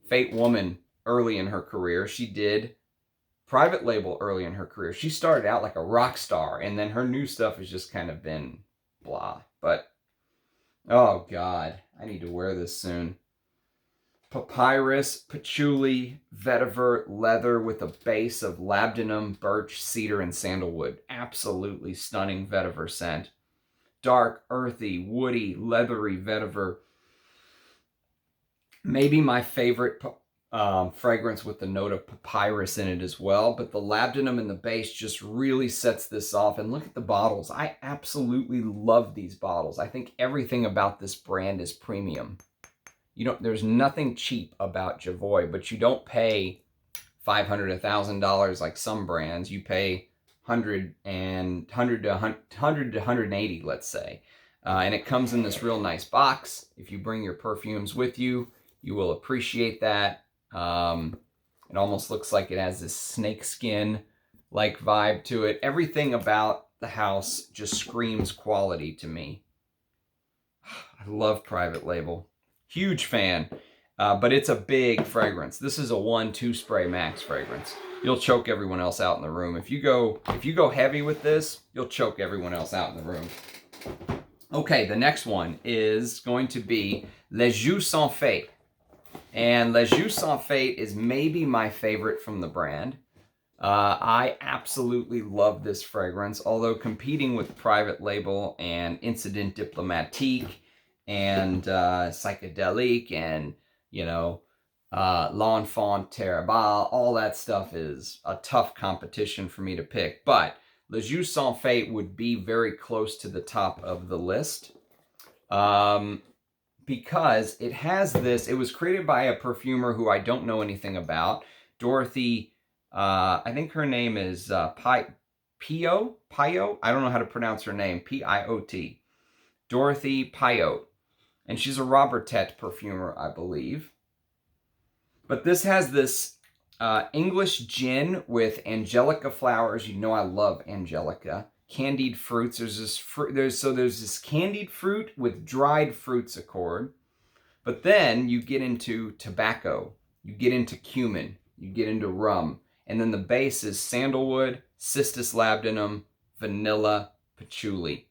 Fate Woman early in her career. She did Private Label early in her career. She started out like a rock star, and then her new stuff has just kind of been blah. But, oh God, I need to wear this soon. Papyrus, patchouli, vetiver, leather with a base of labdanum, birch, cedar, and sandalwood. Absolutely stunning vetiver scent. Dark, earthy, woody, leathery vetiver. Maybe my favorite fragrance with the note of papyrus in it as well, but the labdanum in the base just really sets this off. And look at the bottles. I absolutely love these bottles. I think everything about this brand is premium. There's nothing cheap about Javoy, but you don't pay $500 to $1,000 like some brands. You pay $100 to $180, let's say. And it comes in this real nice box. If you bring your perfumes with you, you will appreciate that. It almost looks like it has this snakeskin-like vibe to it. Everything about the house just screams quality to me. I love Private Label. Huge fan, but it's a big fragrance. This is a 1-2 spray max fragrance. You'll choke everyone else out in the room. If you go heavy with this, you'll choke everyone else out in the room. Okay, the next one is going to be Les Jeux Sans Fate. And Les Jeux Sans Fate is maybe my favorite from the brand. I absolutely love this fragrance, although competing with Private Label and Incident Diplomatique and Psychedelic and, L'Enfant Terrible, all that stuff is a tough competition for me to pick. But Les Jeux Sans Fate would be very close to the top of the list because it has this. It was created by a perfumer who I don't know anything about, Dorothy. I think her name is Piot. I don't know how to pronounce her name. Piot. Dorothy Piot. And she's a Robertet perfumer, I believe. But this has this English gin with angelica flowers. You know I love angelica. candied fruits. There's this fruit. There's this candied fruit with dried fruits accord. But then you get into tobacco, you get into cumin, you get into rum, and then the base is sandalwood, Cistus labdanum, vanilla, patchouli.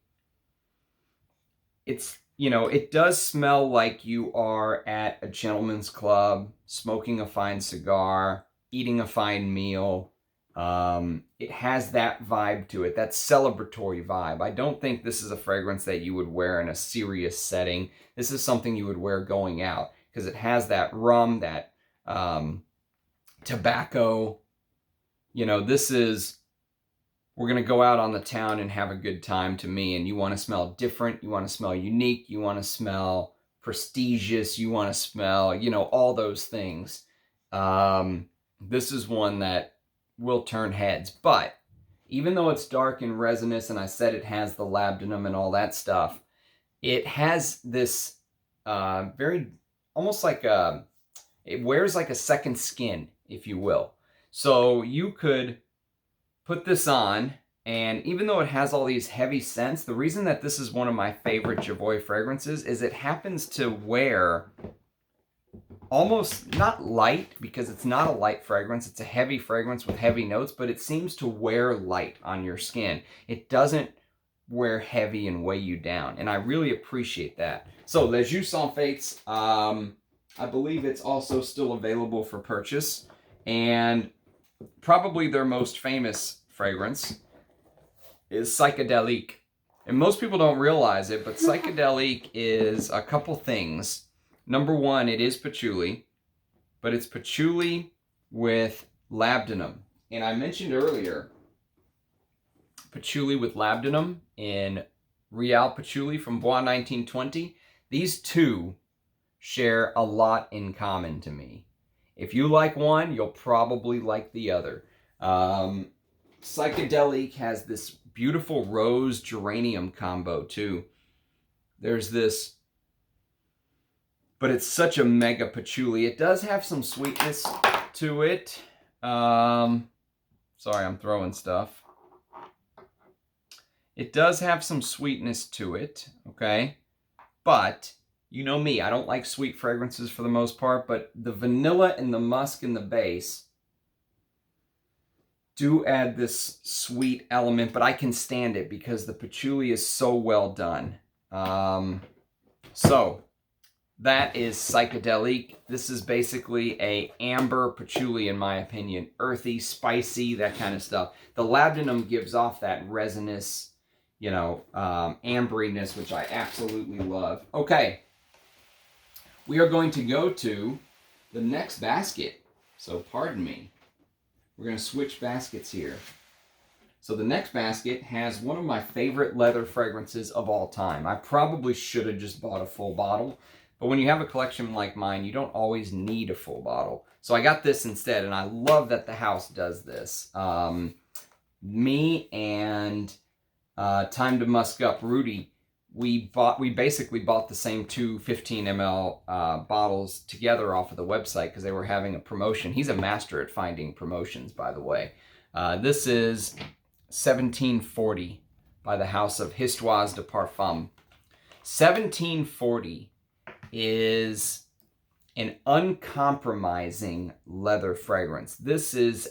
It's, you know, it does smell like you are at a gentleman's club, smoking a fine cigar, eating a fine meal. It has that vibe to it, that celebratory vibe. I don't think this is a fragrance that you would wear in a serious setting. This is something you would wear going out because it has that rum, that tobacco. You know, this is, we're going to go out on the town and have a good time to me, and you want to smell different, you want to smell unique, you want to smell prestigious, you want to smell, you know, all those things. This is one that will turn heads. But even though it's dark and resinous, and I said it has the labdanum and all that stuff, it has this very, almost like it wears like a second skin, if you will. So you could put this on, and even though it has all these heavy scents, the reason that this is one of my favorite Givenchy fragrances is it happens to wear almost not light, because it's not a light fragrance. It's a heavy fragrance with heavy notes, but it seems to wear light on your skin. It doesn't wear heavy and weigh you down, and I really appreciate that. So Les Jus Sans Fates, I believe it's also still available for purchase, and probably their most famous fragrance is Psychedelique. And most people don't realize it, but Psychedelique is a couple things. Number one, it is patchouli, but it's patchouli with labdanum. And I mentioned earlier, patchouli with labdanum in Real Patchouli from Bois 1920. These two share a lot in common to me. If you like one, you'll probably like the other. Psychedelique has this beautiful rose geranium combo too. There's this, but it's such a mega patchouli. It does have some sweetness to it. Sorry, I'm throwing stuff. It does have some sweetness to it, okay? But you know me, I don't like sweet fragrances for the most part, but the vanilla and the musk in the base do add this sweet element, but I can stand it because the patchouli is so well done. So that is Psychedelique. This is basically a amber patchouli, in my opinion. Earthy, spicy, that kind of stuff. The labdanum gives off that resinous, you know, amberiness, which I absolutely love. Okay, we are going to go to the next basket. So pardon me. We're going to switch baskets here. So the next basket has one of my favorite leather fragrances of all time. I probably should have just bought a full bottle, but when you have a collection like mine, you don't always need a full bottle. So I got this instead, and I love that the house does this. Me and Time to Musk Up Rudy, we basically bought the same two 15 ml bottles together off of the website because they were having a promotion. He's a master at finding promotions, by the way. This is 1740 by the house of Histoire de Parfum. 1740 is an uncompromising leather fragrance. This is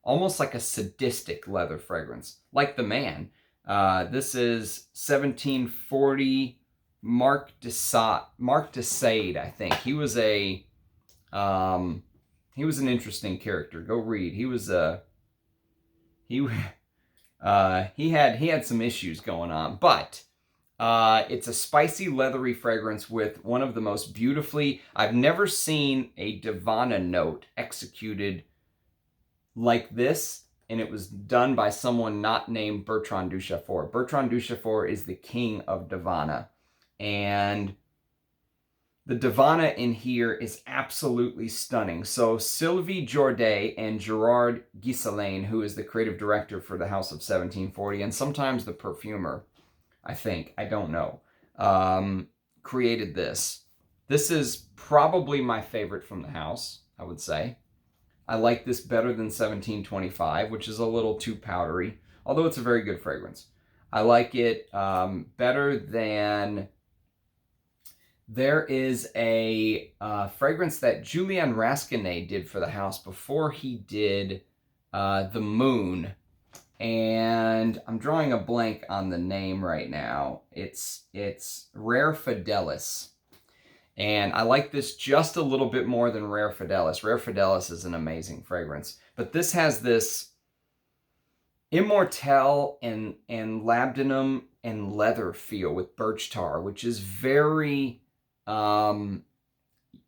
almost like a sadistic leather fragrance, like the man. This is 1740 Marc de Sade, I think. He was an interesting character. Go read. He had some issues going on, but it's a spicy, leathery fragrance with one of the most beautifully, I've never seen a Divana note executed like this, and it was done by someone not named Bertrand Duchefort. Bertrand Duchefort is the king of Divana, and the Divana in here is absolutely stunning. So Sylvie Jourdet and Gerard Guislain, who is the creative director for the House of 1740, and sometimes the perfumer, I think, I don't know, created this. This is probably my favorite from the house, I would say. I like this better than 1725, which is a little too powdery. although it's a very good fragrance. I like it better than... There is a fragrance that Julian Rasquinet did for the house before he did the Moon. And I'm drawing a blank on the name right now. It's Rare Fidelis. And I like this just a little bit more than Rare Fidelis. Rare Fidelis is an amazing fragrance. But this has this immortelle and labdanum and leather feel with birch tar, which is very...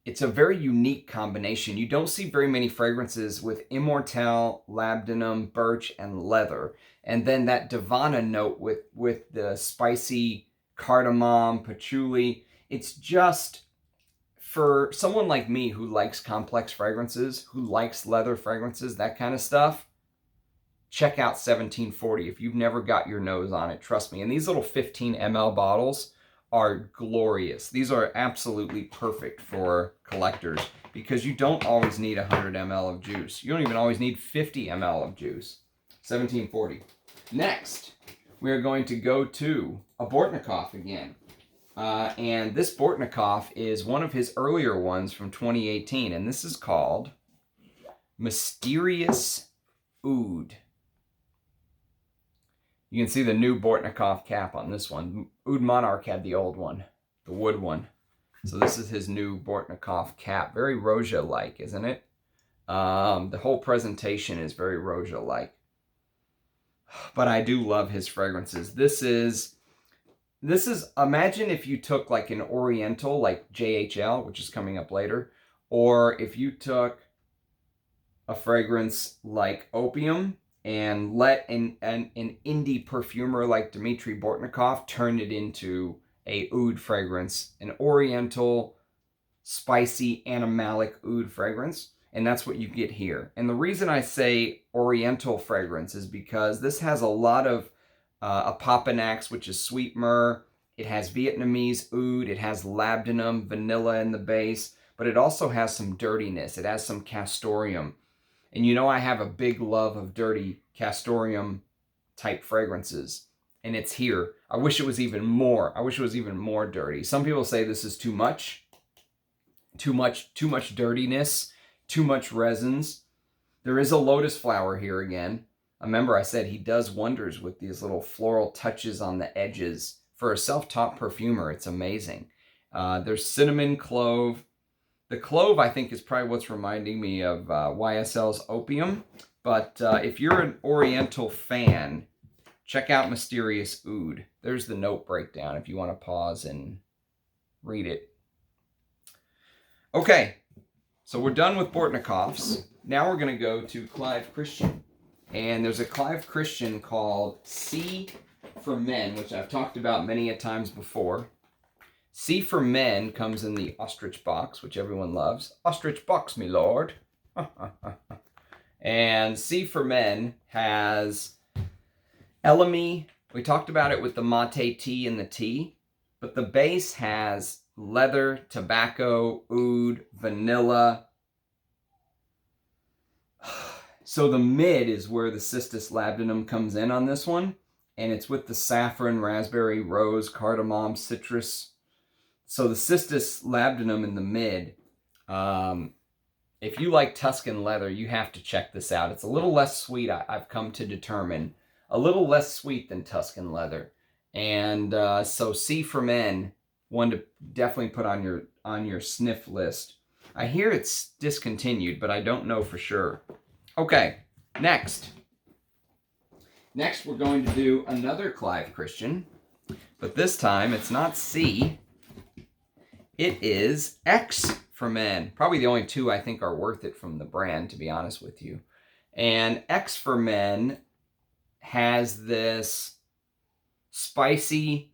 it's a very unique combination. You don't see very many fragrances with immortelle, labdanum, birch, and leather. And then that Divana note with the spicy cardamom, patchouli. It's just, for someone like me who likes complex fragrances, who likes leather fragrances, that kind of stuff, check out 1740 if you've never got your nose on it. Trust me. And these little 15 ml bottles are glorious. These are absolutely perfect for collectors because you don't always need 100 ml of juice. You don't even always need 50 ml of juice. 1740. Next, we are going to go to a Bortnikoff again. And this Bortnikoff is one of his earlier ones from 2018. And this is called Mysterious Oud. You can see the new Bortnikoff cap on this one. Oud Monarch had the old one, the wood one. So this is his new Bortnikoff cap. Very Roja-like, isn't it? The whole presentation is very Roja-like. But I do love his fragrances. This is, imagine if you took like an Oriental, like JHL, which is coming up later, or if you took a fragrance like Opium, and let an indie perfumer like Dmitry Bortnikoff turn it into a oud fragrance, an oriental, spicy, animalic oud fragrance. And that's what you get here. And the reason I say oriental fragrance is because this has a lot of Apopanax, which is sweet myrrh. It has Vietnamese oud. It has labdanum, vanilla in the base. But it also has some dirtiness. It has some castoreum. And you know I have a big love of dirty castoreum type fragrances. And it's here. I wish it was even more. I wish it was even more dirty. Some people say this is too much. Too much dirtiness. Too much resins. There is a lotus flower here again. Remember I said he does wonders with these little floral touches on the edges. For a self-taught perfumer, it's amazing. There's cinnamon, clove. The clove, I think, is probably what's reminding me of YSL's Opium. But if you're an Oriental fan, check out Mysterious Oud. There's the note breakdown if you want to pause and read it. Okay, so we're done with Bortnikoffs. Now we're going to go to Clive Christian. And there's a Clive Christian called C for Men, which I've talked about many a times before. C for Men comes in the ostrich box, which everyone loves. Ostrich box, me lord. And C for Men has Elemi. We talked about it with the mate tea and the tea. But the base has leather, tobacco, oud, vanilla. So the mid is where the Cistus labdanum comes in on this one. And it's with the saffron, raspberry, rose, cardamom, citrus. So the Cistus labdanum in the mid, if you like Tuscan leather, you have to check this out. It's a little less sweet, I've come to determine. A little less sweet than Tuscan leather. And so C for Men, one to definitely put on your sniff list. I hear it's discontinued, but I don't know for sure. Okay, next. Next, we're going to do another Clive Christian. But this time, it's not C. It is X for Men. Probably the only two I think are worth it from the brand, to be honest with you. And X for Men has this spicy,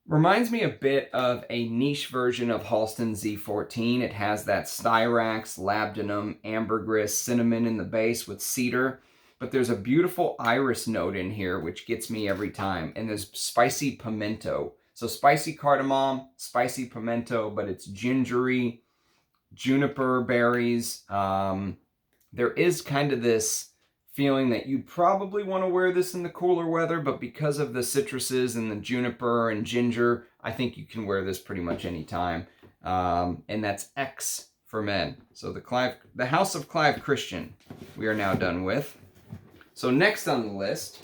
reminds me a bit of a niche version of Halston Z14. It has that styrax, labdanum, ambergris, cinnamon in the base with cedar. But there's a beautiful iris note in here, which gets me every time. And there's spicy pimento. So spicy cardamom, spicy pimento, but it's gingery, juniper berries. There is kind of this feeling that you probably want to wear this in the cooler weather, but because of the citruses and the juniper and ginger, I think you can wear this pretty much any time. And that's X for men. So the House of Clive Christian, we are now done with. So next on the list,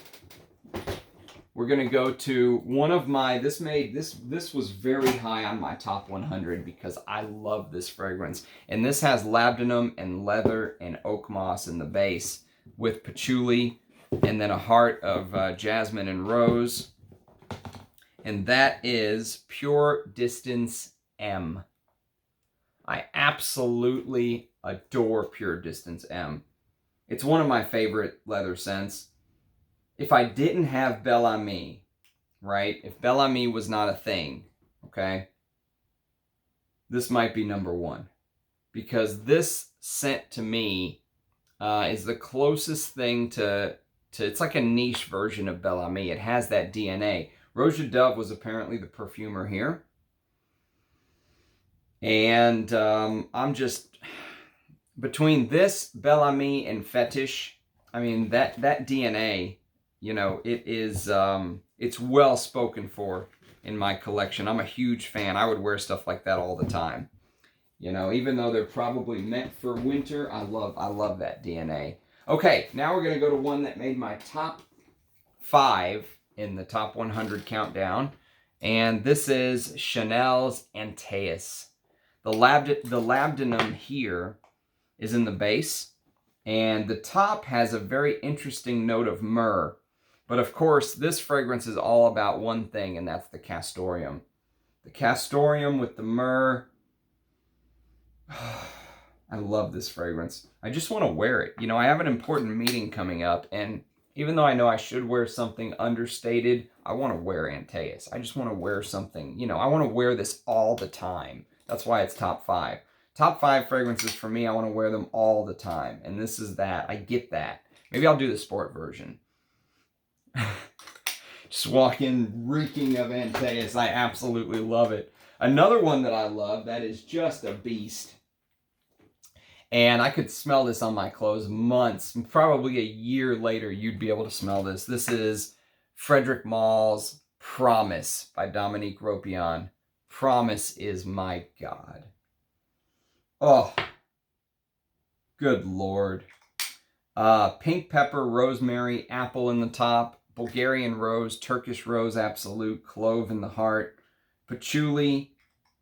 we're going to go to one of my, this was very high on my top 100 because I love this fragrance. And this has labdanum and leather and oak moss in the base with patchouli and then a heart of jasmine and rose. And that is Pure Distance M. I absolutely adore Pure Distance M. It's one of my favorite leather scents. If I didn't have Bel Ami, right? If Bel Ami was not a thing, okay? This might be number one. Because this scent to me is the closest thing to, it's like a niche version of Bel Ami. It has that DNA. Roja Dove was apparently the perfumer here. And I'm just, between this, Bel Ami, and Fetish, I mean, that DNA, you know, it is, it's well spoken for in my collection. I'm a huge fan. I would wear stuff like that all the time. You know, even though they're probably meant for winter, I love that DNA. Okay, now we're going to go to one that made my top 5 in the top 100 countdown. And this is Chanel's Antaeus. The labdanum here is in the base. And the top has a very interesting note of myrrh. But of course, this fragrance is all about one thing, and that's the castoreum. The castoreum with the myrrh. I love this fragrance. I just want to wear it. You know, I have an important meeting coming up, and even though I know I should wear something understated, I want to wear Antaeus. I just want to wear something, you know, I want to wear this all the time. That's why it's top 5. Top 5 fragrances for me, I want to wear them all the time. And this is that. I get that. Maybe I'll do the sport version. Just walk in reeking of Antaeus. I absolutely love it. Another one that I love that is just a beast. And I could smell this on my clothes months, probably a year later, you'd be able to smell this. This is Frederic Mall's Promise by Dominique Ropion. Promise is my God. Oh, good Lord. Pink pepper, rosemary, apple in the top, Bulgarian rose, Turkish rose absolute, clove in the heart, patchouli,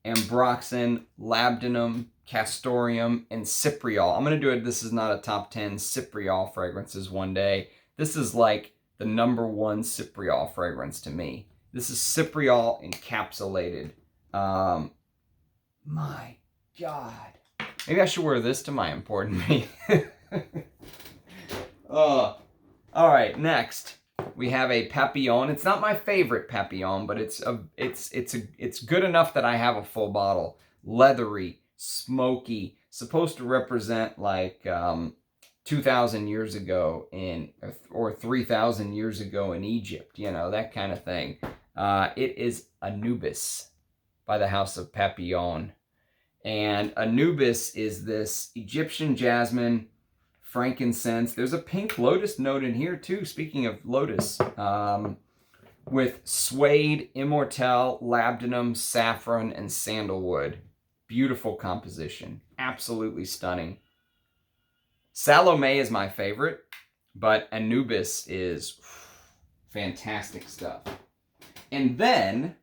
ambroxan, labdanum, castoreum, and cypriol. I'm going to do it. This is not a top 10 cypriol fragrances one day. This is like the #1 cypriol fragrance to me. This is cypriol encapsulated. My God. Maybe I should wear this to my important meeting. All right, next we have a Papillon. It's not my favorite Papillon, but it's good enough that I have a full bottle. Leathery, smoky, supposed to represent like 2,000 years ago or 3,000 years ago in Egypt, you know, that kind of thing. It is Anubis by the House of Papillon. And Anubis is this Egyptian jasmine, frankincense. There's a pink lotus note in here too, speaking of lotus, with suede, immortelle, labdanum, saffron, and sandalwood. Beautiful composition. Absolutely stunning. Salome is my favorite, but Anubis is fantastic stuff. And then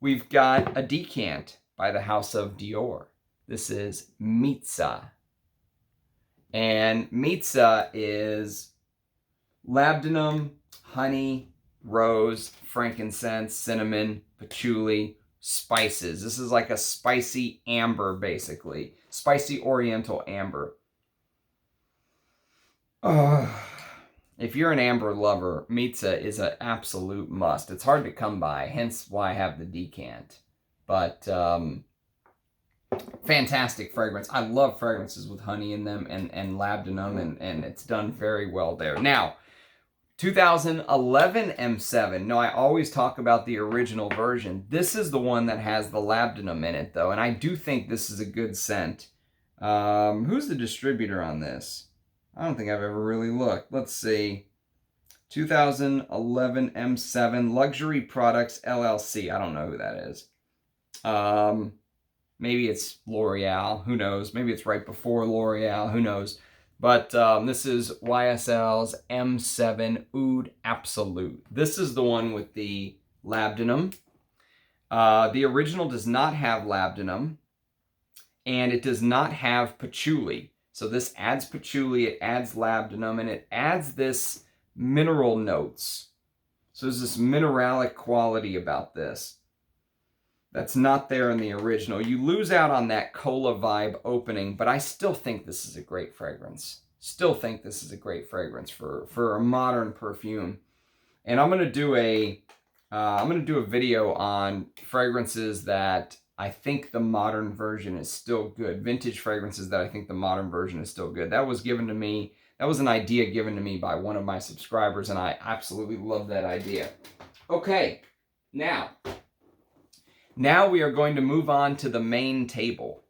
we've got a decant by the House of Dior. This is Mitza. And Mitza is labdanum, honey, rose, frankincense, cinnamon, patchouli, spices. This is like a spicy amber, basically. Spicy oriental amber. If you're an amber lover, Mitza is an absolute must. It's hard to come by, hence why I have the decant. But fantastic fragrance. I love fragrances with honey in them and labdanum, and it's done very well there. Now, 2011 M7. No, I always talk about the original version. This is the one that has the labdanum in it, though, and I do think this is a good scent. Who's the distributor on this? I don't think I've ever really looked. Let's see. 2011 M7 Luxury Products LLC. I don't know who that is. Maybe it's L'Oreal. Who knows? Maybe it's right before L'Oreal. Who knows? But this is YSL's M7 Oud Absolute. This is the one with the Labdanum. The original does not have Labdanum, and it does not have patchouli. So this adds patchouli, it adds Labdanum, and it adds this mineral notes. So there's this mineralic quality about this that's not there in the original. You lose out on that cola vibe opening, but I still think this is a great fragrance. Still think this is a great fragrance for a modern perfume. And I'm gonna do a video on fragrances that I think the modern version is still good. Vintage fragrances that I think the modern version is still good. That was given to me. That was an idea given to me by one of my subscribers, and I absolutely love that idea. Okay, now we are going to move on to the main table.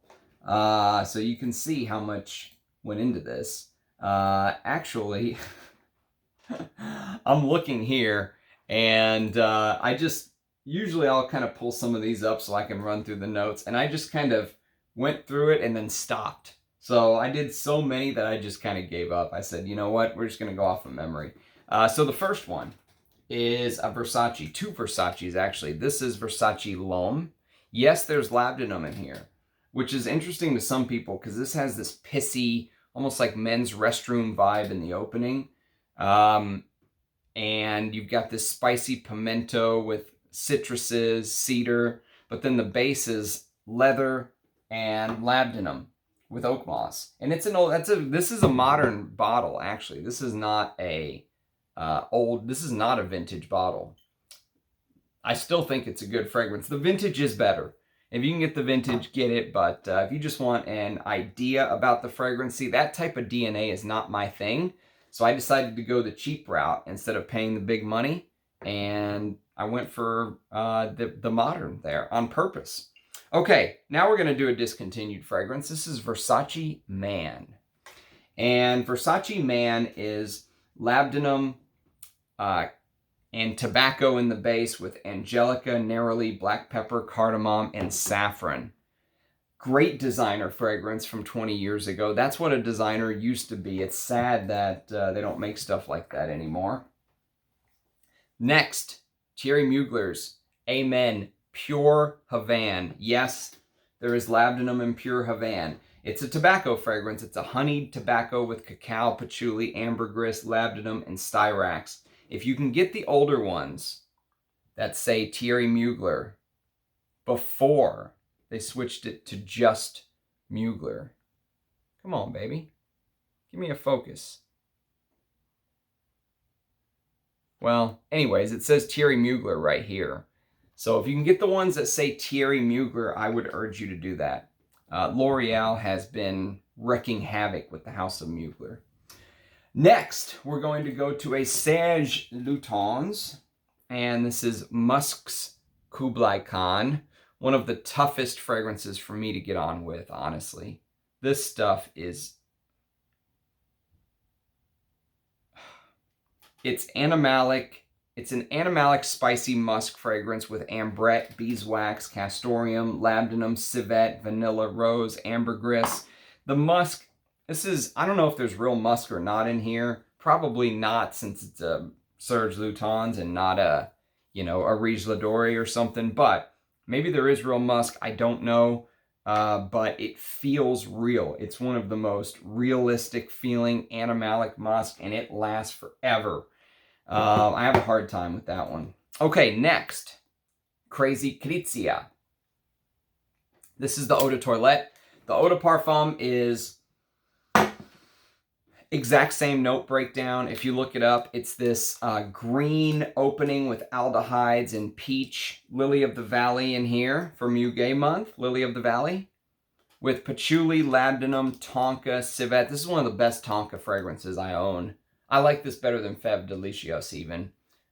So you can see how much went into this. Actually, I'm looking here, and usually I'll kind of pull some of these up so I can run through the notes, and I just kind of went through it and then stopped. So I did so many that I just kind of gave up. I said, you know what, we're just going to go off of memory. So the first one is a Versace, two Versaces actually. This is Versace L'Homme. Yes, there's Labdanum in here, which is interesting to some people because this has this pissy, almost like men's restroom vibe in the opening. And you've got this spicy pimento with citruses, cedar, but then the base is leather and Labdanum with oak moss. And it's this is a modern bottle actually. This is not a this is not a vintage bottle. I still think it's a good fragrance. The vintage is better. If you can get the vintage, get it. But if you just want an idea about the fragrance, see, that type of DNA is not my thing. So I decided to go the cheap route instead of paying the big money. And I went for the modern there on purpose. Okay, now we're going to do a discontinued fragrance. This is Versace Man. And Versace Man is Labdanum and tobacco in the base with angelica, neroli, black pepper, cardamom, and saffron. Great designer fragrance from 20 years ago. That's what a designer used to be. It's sad that they don't make stuff like that anymore. Next, Thierry Mugler's Amen Pure Havane. Yes, there is Labdanum in Pure Havane. It's a tobacco fragrance. It's a honeyed tobacco with cacao, patchouli, ambergris, Labdanum, and styrax. If you can get the older ones that say Thierry Mugler before they switched it to just Mugler. Come on, baby. Give me a focus. Well, anyways, it says Thierry Mugler right here. So if you can get the ones that say Thierry Mugler, I would urge you to do that. L'Oreal has been wreaking havoc with the House of Mugler. Next, we're going to go to a Serge Lutens, and this is Musk's Kublai Khan, one of the toughest fragrances for me to get on with, honestly. This stuff is... It's animalic. It's an animalic spicy musk fragrance with ambrette, beeswax, castoreum, labdanum, civet, vanilla, rose, ambergris. The musk, this is, I don't know if there's real musk or not in here. Probably not, since it's a Serge Lutens and not a, Areej Doré or something. But maybe there is real musk. I don't know. But it feels real. It's one of the most realistic feeling animalic musk, and it lasts forever. I have a hard time with that one. Okay, next. Crazy Crizia. This is the Eau de Toilette. The Eau de Parfum is exact same note breakdown. If you look it up, it's this green opening with aldehydes and peach. Lily of the Valley in here for Muguet month. Lily of the Valley. With patchouli, labdanum, tonka, civet. This is one of the best tonka fragrances I own. I like this better than Fève Delicios even.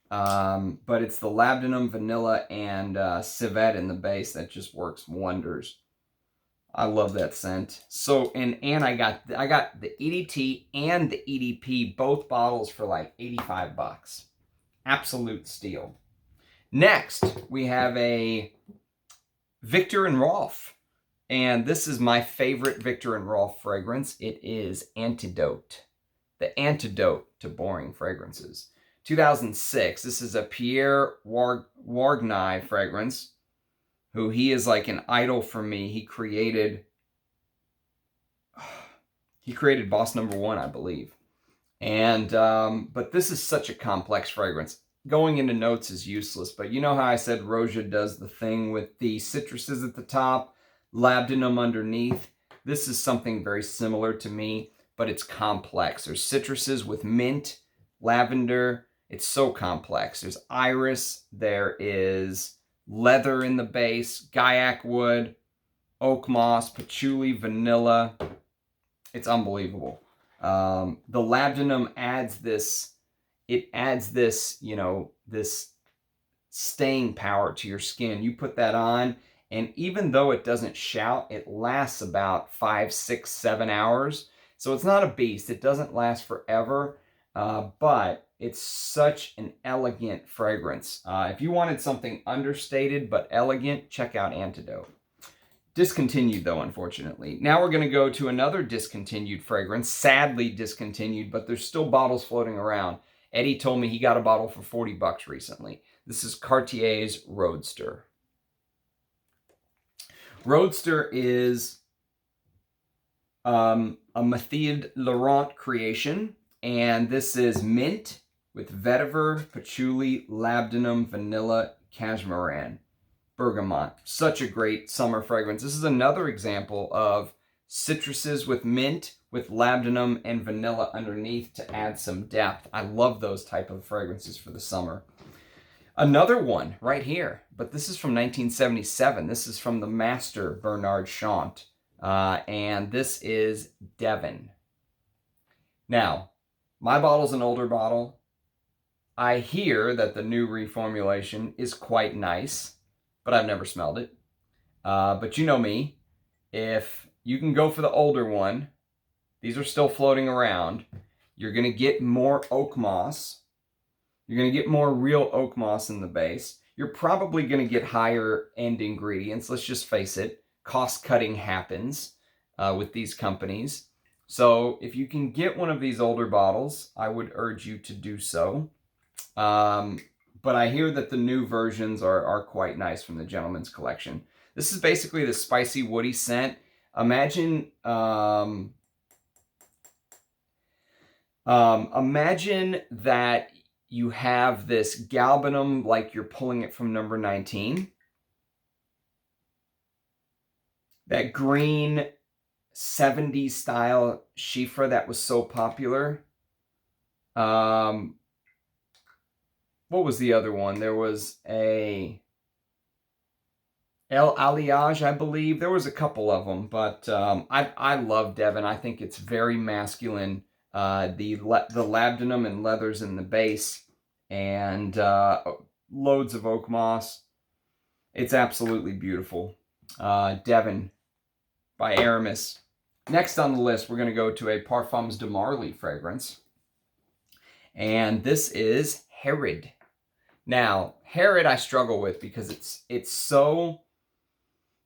But it's the labdanum, vanilla, and civet in the base that just works wonders. I love that scent. So, and I got the EDT and the EDP, both bottles for like 85 bucks. Absolute steal. Next, we have a Viktor and Rolf. And this is my favorite Viktor and Rolf fragrance. It is Antidote. The antidote to boring fragrances. 2006. This is a Pierre Wargny fragrance, who he is like an idol for me. He created Boss Number One, I believe. And but this is such a complex fragrance. Going into notes is useless, but you know how I said Rochas does the thing with the citruses at the top, Labdanum underneath? This is something very similar to me, but it's complex. There's citruses with mint, lavender. It's so complex. There's iris. There is leather in the base, guaiac wood, oak moss, patchouli, vanilla. It's unbelievable. The Labdanum adds this, you know, this staying power to your skin. You put that on, and even though it doesn't shout, it lasts about 5, 6, 7 hours. So it's not a beast. It doesn't last forever, but it's such an elegant fragrance. If you wanted something understated but elegant, check out Antidote. Discontinued, though, unfortunately. Now we're going to go to another discontinued fragrance. Sadly discontinued, but there's still bottles floating around. Eddie told me he got a bottle for 40 bucks recently. This is Cartier's Roadster. Roadster is a Mathilde Laurent creation, and this is mint with vetiver, patchouli, labdanum, vanilla, cashmeran, bergamot. Such a great summer fragrance. This is another example of citruses with mint, with labdanum and vanilla underneath to add some depth. I love those type of fragrances for the summer. Another one right here, but this is from 1977. This is from the master Bernard Chant, and this is Devon. Now, my bottle's an older bottle. I hear that the new reformulation is quite nice, but I've never smelled it. But you know me, if you can go for the older one, these are still floating around, you're going to get more oak moss. You're going to get more real oak moss in the base. You're probably going to get higher end ingredients. Let's just face it, cost cutting happens with these companies. So if you can get one of these older bottles, I would urge you to do so. But I hear that the new versions are quite nice from the Gentleman's Collection. This is basically the spicy woody scent. Imagine imagine that you have this galbanum like you're pulling it from number 19. That green 70s style Chiffre that was so popular. What was the other one? There was a El Alliage, I believe. There was a couple of them, but I love Devon. I think it's very masculine. The labdanum and leathers in the base, and loads of oak moss. It's absolutely beautiful. Devon by Aramis. Next on the list, we're going to go to a Parfums de Marly fragrance, and this is Herod. Now, Herod I struggle with because it's so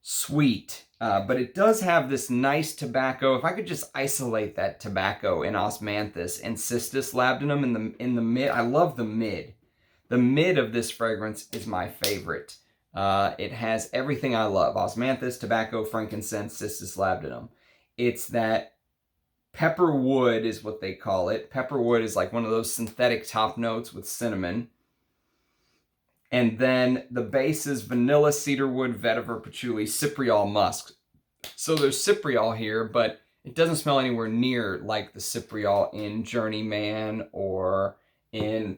sweet, but it does have this nice tobacco. If I could just isolate that tobacco in osmanthus and cistus labdanum in the mid. I love the mid. The mid of this fragrance is my favorite. It has everything I love: osmanthus, tobacco, frankincense, cistus labdanum. It's that pepper wood is what they call it. Pepper wood is like one of those synthetic top notes with cinnamon. And then the base is vanilla, cedarwood, vetiver, patchouli, cypriol, musk. So there's cypriol here, but it doesn't smell anywhere near like the cypriol in Journeyman or in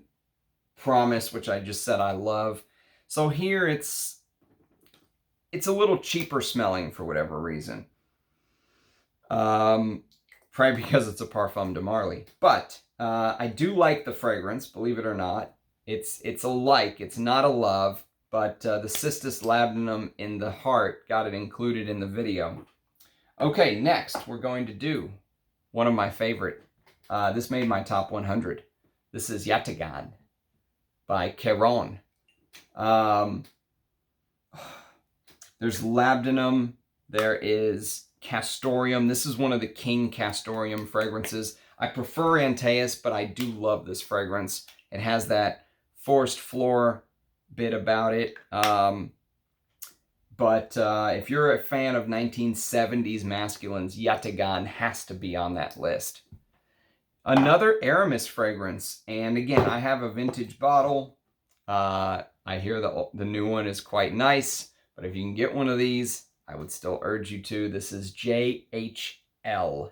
Promise, which I just said I love. So here it's a little cheaper smelling for whatever reason. Probably because it's a Parfum de Marly. But I do like the fragrance, believe it or not. It's a like, it's not a love, but the cistus labdanum in the heart got it included in the video. Okay, next we're going to do one of my favorite. This made my top 100. This is Yatagan by Caron. There's Labdanum. There is Castoreum. This is one of the King Castoreum fragrances. I prefer Antaeus, but I do love this fragrance. It has that forest floor bit about it. But if you're a fan of 1970s masculines, Yatagan has to be on that list. Another Aramis fragrance, and again, I have a vintage bottle. I hear the new one is quite nice, but if you can get one of these, I would still urge you to. This is JHL,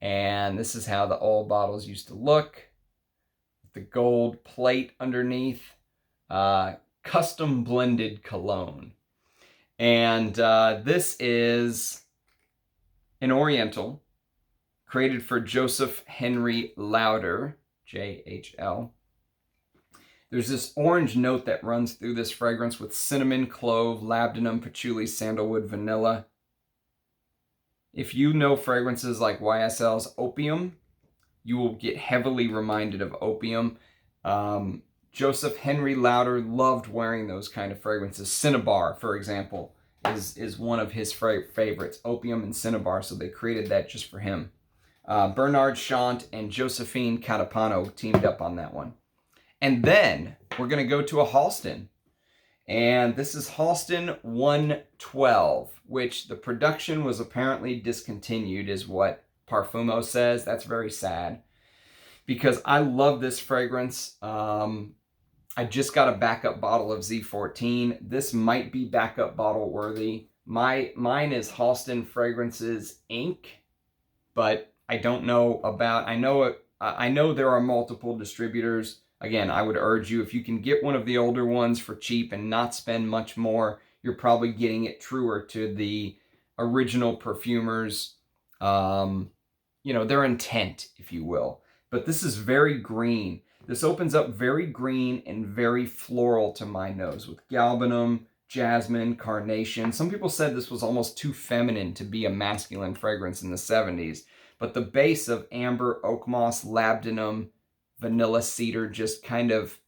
and this is how the old bottles used to look. The gold plate underneath, custom blended cologne. And this is an Oriental created for Joseph Henry Lauder, JHL. There's this orange note that runs through this fragrance with cinnamon, clove, labdanum, patchouli, sandalwood, vanilla. If you know fragrances like YSL's Opium, you will get heavily reminded of Opium. Joseph Henry Lauder loved wearing those kind of fragrances. Cinnabar, for example, is one of his favorites. Opium and Cinnabar, so they created that just for him. Bernard Chant and Josephine Catapano teamed up on that one. And then we're going to go to a Halston. And this is Halston 112, which the production was apparently discontinued, is what Parfumo says. That's very sad, because I love this fragrance. I just got a backup bottle of Z14. This might be backup bottle worthy. Mine is Halston Fragrances Inc., but I don't know about, I know there are multiple distributors. Again, I would urge you, if you can get one of the older ones for cheap and not spend much more, you're probably getting it truer to the original perfumers, you know, their intent, if you will. But this is very green. This opens up very green and very floral to my nose, with galbanum, jasmine, carnation. Some people said this was almost too feminine to be a masculine fragrance in the 70s. But the base of amber, oak moss, labdanum, vanilla cedar just kind of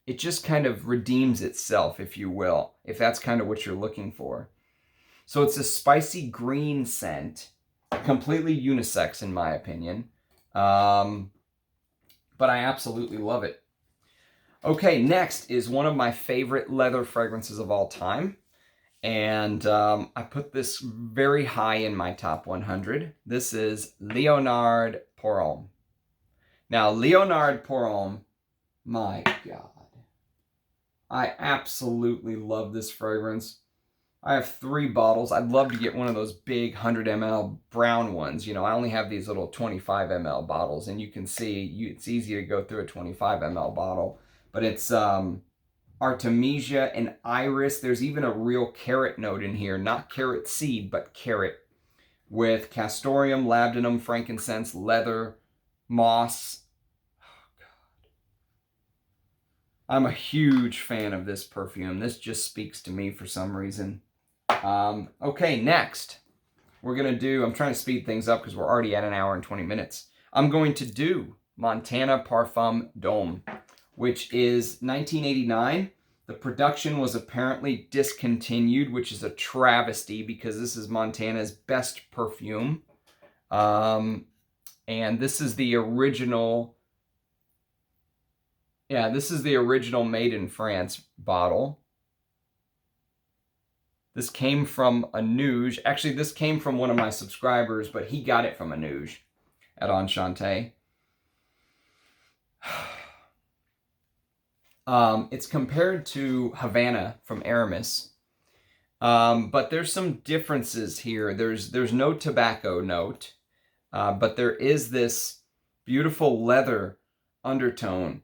redeems itself, if you will, if that's kind of what you're looking for. So it's a spicy green scent, completely unisex in my opinion. But I absolutely love it. Okay, next is one of my favorite leather fragrances of all time. And I put this very high in my top 100. This is Leonard Poron. Now, Leonard Poron, my God. I absolutely love this fragrance. I have 3 bottles. I'd love to get one of those big 100 ml brown ones. You know, I only have these little 25 ml bottles, and you can see it's easy to go through a 25 ml bottle. But it's Artemisia and Iris. There's even a real carrot note in here. Not carrot seed, but carrot. With castoreum, labdanum, frankincense, leather, moss. Oh, God. I'm a huge fan of this perfume. This just speaks to me for some reason. Okay, next. We're going to do, I'm trying to speed things up because we're already at 1 hour and 20 minutes. I'm going to do Montana Parfum D'Homme, which is 1989. The production was apparently discontinued, which is a travesty because this is Montana's best perfume. And this is the original, yeah, this is the original made in France bottle. This came from Amouage. Actually, this came from one of my subscribers, but he got it from Amouage at Enchanté. It's compared to Havana from Aramis, but there's some differences here. There's no tobacco note, but there is this beautiful leather undertone.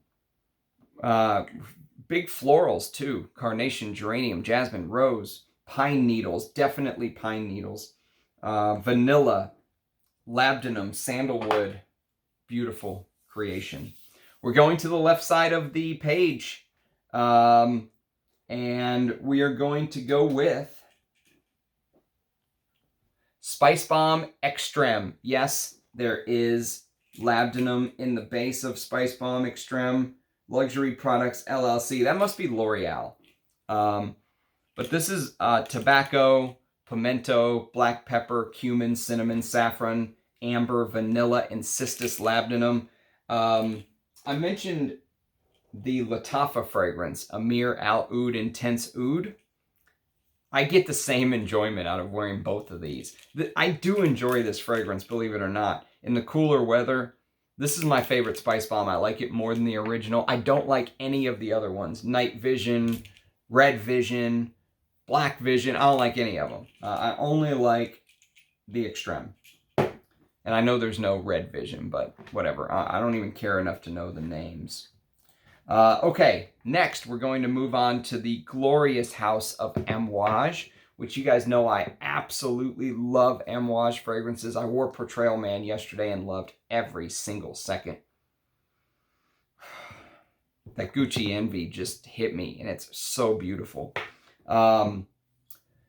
Big florals too: carnation, geranium, jasmine, rose, pine needles, definitely pine needles, vanilla, labdanum, sandalwood. Beautiful creation. We're going to the left side of the page, and we are going to go with Spice Bomb Extreme. Yes, there is Labdanum in the base of Spice Bomb Extreme. Luxury Products LLC. That must be L'Oreal. But this is tobacco, pimento, black pepper, cumin, cinnamon, saffron, amber, vanilla, and Cistus Labdanum. I mentioned the Latafa fragrance, Amir Al Oud Intense Oud. I get the same enjoyment out of wearing both of these. I do enjoy this fragrance, believe it or not. In the cooler weather, this is my favorite Spice Bomb. I like it more than the original. I don't like any of the other ones. Night Vision, Red Vision, Black Vision. I don't like any of them. I only like the Extreme. And I know there's no Red Vision, but whatever. I don't even care enough to know the names. Okay, next we're going to move on to the glorious house of Amouage, which you guys know I absolutely love Amouage fragrances. I wore Portrayal Man yesterday and loved every single second. That Gucci Envy just hit me, and it's so beautiful.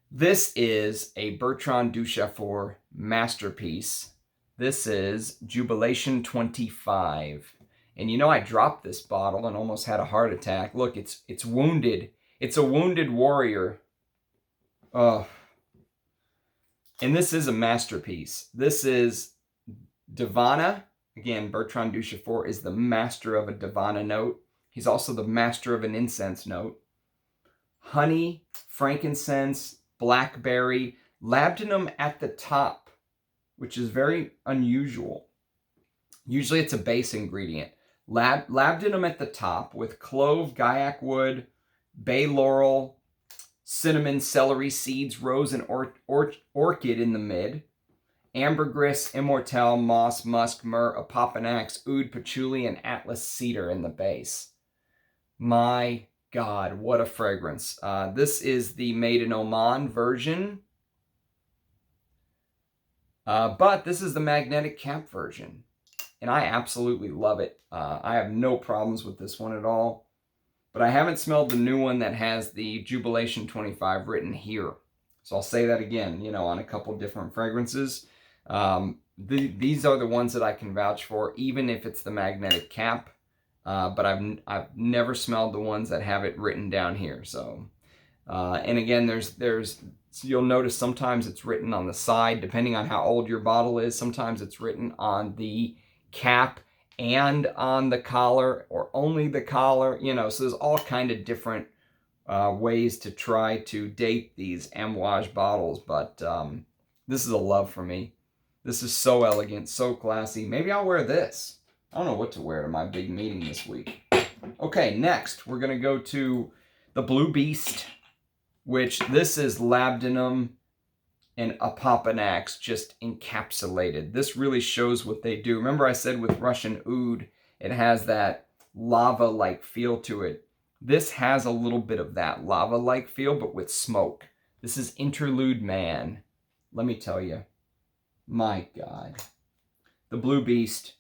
This is a Bertrand Duchefort masterpiece. This is Jubilation 25. And you know, I dropped this bottle and almost had a heart attack. Look, it's wounded. It's a wounded warrior. Oh. And this is a masterpiece. This is Divana. Again, Bertrand Duchefort is the master of a Divana note. He's also the master of an incense note. Honey, frankincense, blackberry, labdanum at the top, which is very unusual. Usually it's a base ingredient. Labdanum at the top with clove, gaiac wood, bay laurel, cinnamon, celery seeds, rose, and orchid in the mid. Ambergris, immortelle, moss, musk, myrrh, opopanax, oud, patchouli, and atlas cedar in the base. My God, what a fragrance. This is the made in Oman version. But this is the magnetic cap version. And I absolutely love it. I have no problems with this one at all. But I haven't smelled the new one that has the Jubilation 25 written here. So I'll say that again, you know, on a couple different fragrances. These are the ones that I can vouch for, even if it's the magnetic cap. But I've never smelled the ones that have it written down here. So, and again, you'll notice sometimes it's written on the side, depending on how old your bottle is. Sometimes it's written on the cap and on the collar, or only the collar, you know. So there's all kind of different ways to try to date these Amouage bottles. But this is a love for me. This is so elegant, so classy. Maybe I'll wear this. I don't know what to wear to my big meeting this week. Okay, next we're going to go to the Blue Beast, which this is Labdanum and opopanax just encapsulated. This really shows what they do. Remember I said with Russian oud, it has that lava-like feel to it. This has a little bit of that lava-like feel, but with smoke. This is Interlude Man. Let me tell you, my God. The Blue Beast,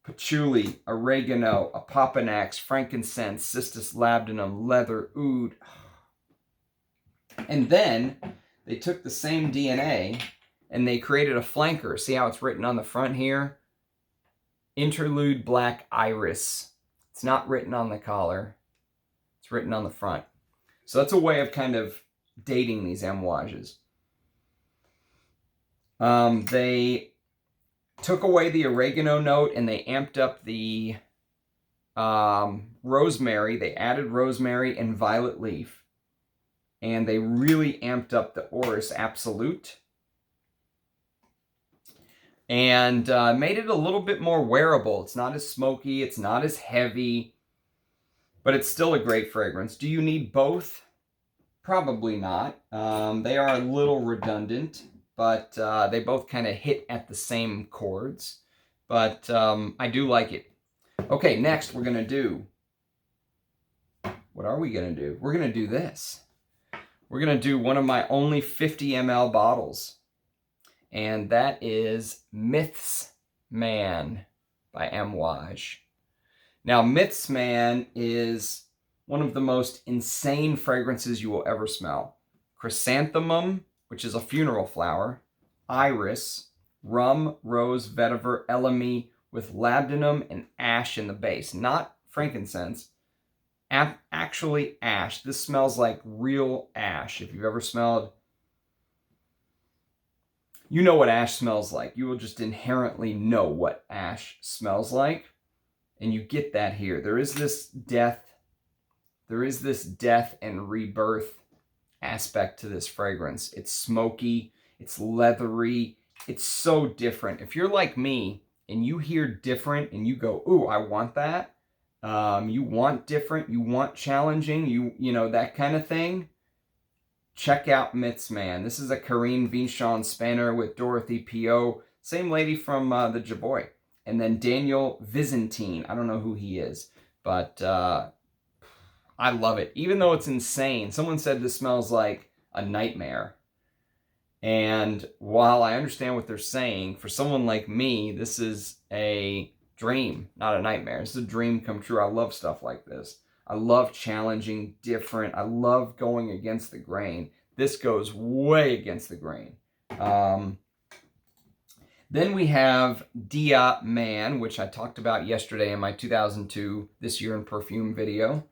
patchouli, oregano, opopanax, frankincense, cistus labdanum, leather, oud. And then they took the same DNA and they created a flanker. See how it's written on the front here? Interlude Black Iris. It's not written on the collar. It's written on the front. So that's a way of kind of dating these Amouages. They took away the oregano note and they amped up the rosemary. They added rosemary and violet leaf. And they really amped up the Orris Absolute. And made it a little bit more wearable. It's not as smoky. It's not as heavy. But it's still a great fragrance. Do you need both? Probably not. They are a little redundant. But they both kind of hit at the same chords. But I do like it. Okay, next we're going to do... What are we going to do? We're going to do this. We're going to do one of my only 50 ml bottles. And that is Myths Man by Amouage. Now, Myths Man is one of the most insane fragrances you will ever smell. Chrysanthemum, which is a funeral flower. iris, rum, rose, vetiver, elemi with labdanum and ash in the base. Not frankincense, actually ash. This smells like real ash. If you've ever smelled, you know what ash smells like. You will just inherently know what ash smells like. And you get that here. There is this death and rebirth aspect to this fragrance. It's smoky, it's leathery, it's so different. If you're like me and you hear different and you go, ooh, I want that. You want different, you want challenging, you know, that kind of thing. Check out Myths, man. This is a Karine Vichon Spanner with Dorothy P.O. Same lady from the Jaboy. And then Daniel Vizentine. I don't know who he is, but I love it. Even though it's insane. Someone said this smells like a nightmare. And while I understand what they're saying, for someone like me, this is a dream, not a nightmare. This is a dream come true. I love stuff like this. I love challenging, different. I love going against the grain. This goes way against the grain. Then we have Dia Man, which I talked about yesterday in my 2002 This Year in Perfume video.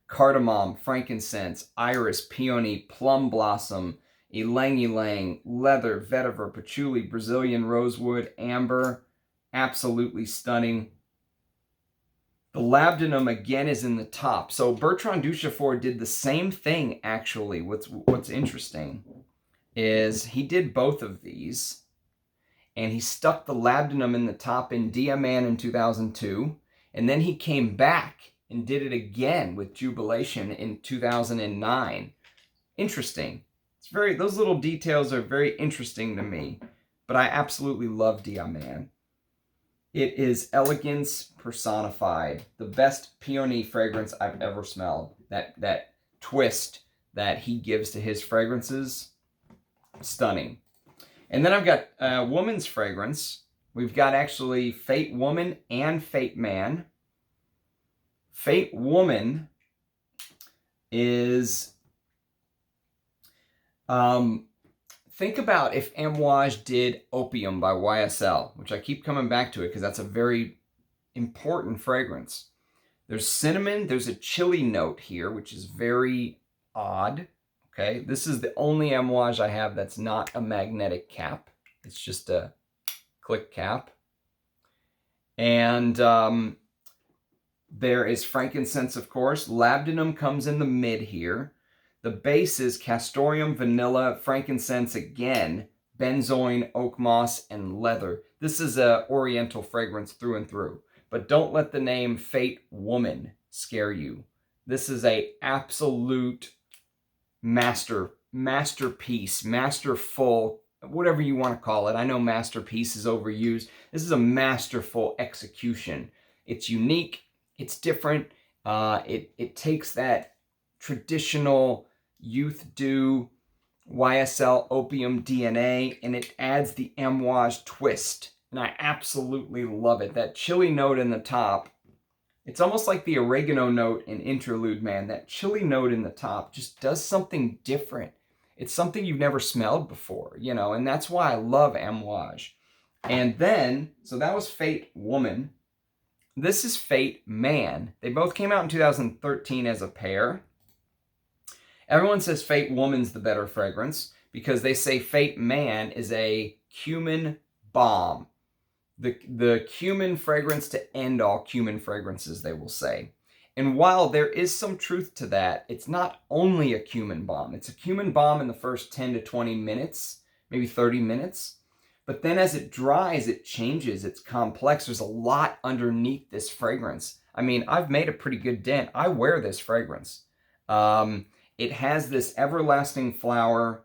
Cardamom, frankincense, iris, peony, plum blossom, ylang ylang, leather, vetiver, patchouli, Brazilian rosewood, amber. Absolutely stunning. The labdanum again is in the top. So Bertrand Duchefort did the same thing actually. What's interesting is he did both of these. And he stuck the labdanum in the top in Dia Man in 2002. And then he came back and did it again with Jubilation in 2009. Interesting. Those little details are very interesting to me. But I absolutely love Dia Man. It is elegance personified. The best peony fragrance I've ever smelled. That twist that he gives to his fragrances, stunning. And then I've got a woman's fragrance. We've got actually Fate Woman and Fate Man. Fate Woman is, think about if Amouage did Opium by YSL, which I keep coming back to it because that's a very important fragrance. There's cinnamon, there's a chili note here, which is very odd. Okay, this is the only Amouage I have that's not a magnetic cap. It's just a click cap. And there is frankincense, of course. Labdanum comes in the mid here. The base is castoreum, vanilla, frankincense again, benzoin, oak moss, and leather. This is a oriental fragrance through and through. But don't let the name Fate Woman scare you. This is a absolute masterpiece, masterful, whatever you want to call it. I know masterpiece is overused. This is a masterful execution. It's unique. It's different. It takes that traditional Youth Dew YSL Opium DNA and it adds the Amouage twist. And I absolutely love it. That chili note in the top, it's almost like the oregano note in Interlude, man. That chili note in the top just does something different. It's something you've never smelled before, you know, and that's why I love Amouage. And then, so that was Fate Woman. This is Fate Man. They both came out in 2013 as a pair. Everyone says Fate Woman's the better fragrance because they say Fate Man is a cumin bomb. The cumin fragrance to end all cumin fragrances, they will say. And while there is some truth to that, it's not only a cumin bomb. It's a cumin bomb in the first 10 to 20 minutes, maybe 30 minutes. But then as it dries, it changes. It's complex. There's a lot underneath this fragrance. I mean, I've made a pretty good dent. I wear this fragrance. It has this everlasting flower,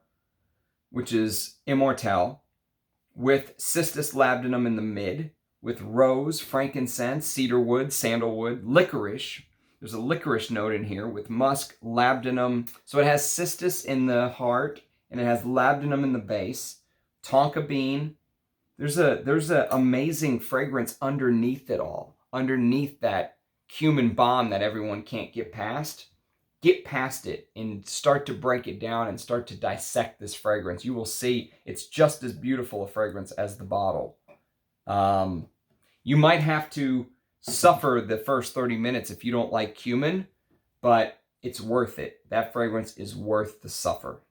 which is Immortelle, with Cistus labdanum in the mid, with rose, frankincense, cedarwood, sandalwood, licorice. There's a licorice note in here with musk, labdanum. So it has Cistus in the heart, and it has labdanum in the base. Tonka bean. There's a amazing fragrance underneath it all, underneath that cumin bomb that everyone can't get past. get past it and start to break it down and start to dissect this fragrance, you will see it's just as beautiful a fragrance as the bottle. You might have to suffer the first 30 minutes if you don't like cumin, but it's worth it. That fragrance is worth the suffer.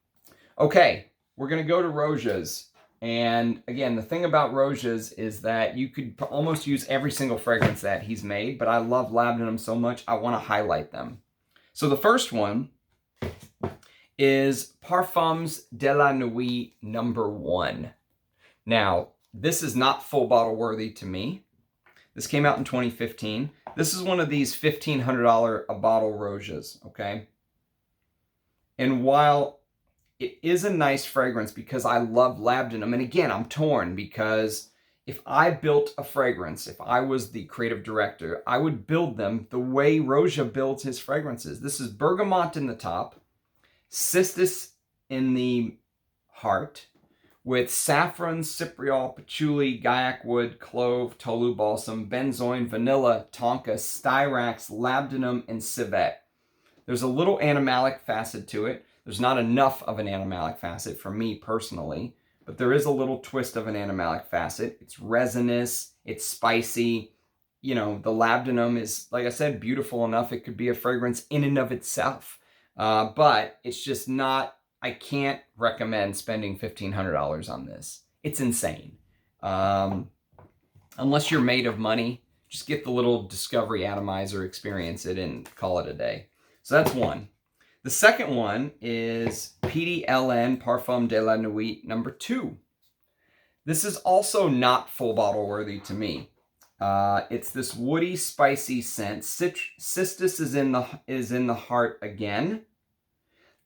Okay, we're going to go to Rochas. And again, the thing about Rochas is that you could almost use every single fragrance that he's made, but I love Labdanum so much, I want to highlight them. So the first one is Parfums de la Nuit #1. Now, this is not full bottle worthy to me. This came out in 2015. This is one of these $1,500 a bottle Rochas, okay? And while it is a nice fragrance because I love Labdanum, and again, I'm torn because if I built a fragrance, if I was the creative director, I would build them the way Rochas builds his fragrances. This is bergamot in the top, cistus in the heart, with saffron, cypriol, patchouli, gaiac wood, clove, tolu balsam, benzoin, vanilla, tonka, styrax, labdanum, and civet. There's a little animalic facet to it. There's not enough of an animalic facet for me personally, but there is a little twist of an animalic facet. It's resinous, it's spicy. You know, the labdanum is, like I said, beautiful enough. It could be a fragrance in and of itself, but it's just not, I can't recommend spending $1,500 on this. It's insane. Unless you're made of money, just get the little Discovery Atomizer, experience it, and call it a day. So that's one. The second one is PDLN Parfum de la Nuit #2. This is also not full bottle worthy to me. It's this woody, spicy scent. Cistus is in the heart again.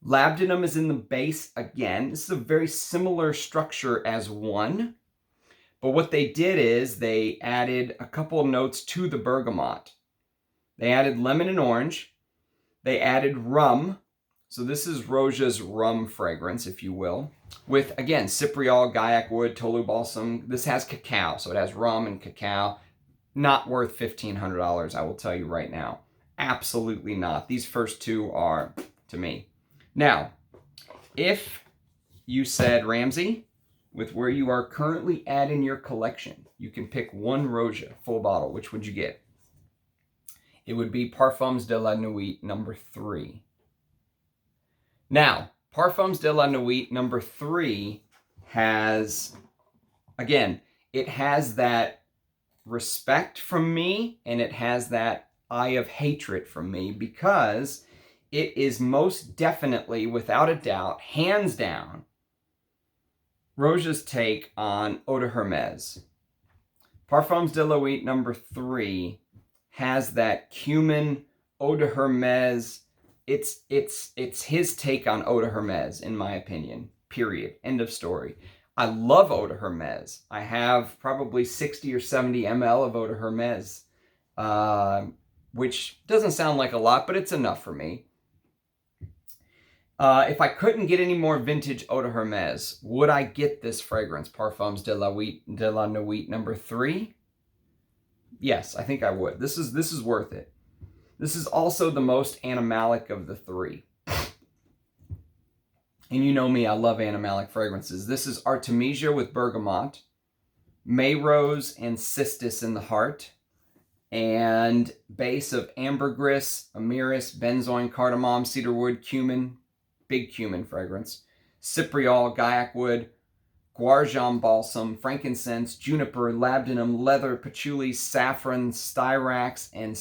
Labdanum is in the base again. This is a very similar structure as one. But what they did is they added a couple of notes to the bergamot. They added lemon and orange. They added rum. So this is Rochas rum fragrance, if you will, with, again, cypriol, gaiac wood, tolu balsam. This has cacao, so it has rum and cacao. Not worth $1,500, I will tell you right now. Absolutely not. These first two are, to me. Now, if you said, Ramsey, with where you are currently at in your collection, you can pick one Rochas full bottle, which would you get? It would be Parfums de la Nuit #3. Now, Parfums de la Nuit #3 has, again, it has that respect from me and it has that eye of hatred from me because it is most definitely, without a doubt, hands down, Rochas' take on Eau de Hermes. Parfums de la Nuit #3 has that cumin Eau de Hermes. It's his take on Eau de Hermes, in my opinion. Period. End of story. I love Eau de Hermes. I have probably 60 or 70 ml of Eau de Hermes, which doesn't sound like a lot, but it's enough for me. If I couldn't get any more vintage Eau de Hermes, would I get this fragrance, Parfums de la Nuit #3? Yes, I think I would. This is worth it. This is also the most animalic of the three. And you know me, I love animalic fragrances. This is Artemisia with bergamot, May Rose and Cistus in the heart, and base of ambergris, amyris, benzoin, cardamom, cedarwood, cumin, big cumin fragrance, cypriol, gaiac wood, guarjam balsam, frankincense, juniper, labdanum, leather, patchouli, saffron, styrax, and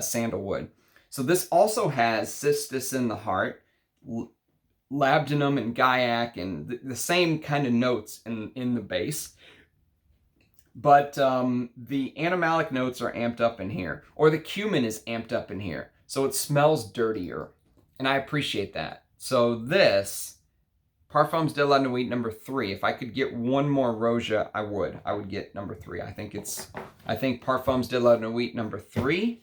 sandalwood. So this also has cistus in the heart, labdanum and gaiac, and the same kind of notes in the base. But the animalic notes are amped up in here, or the cumin is amped up in here, so it smells dirtier, and I appreciate that. So this Parfums de la Nuit #3. If I could get one more Rochas, I would get #3. I think Parfums de la Nuit #3.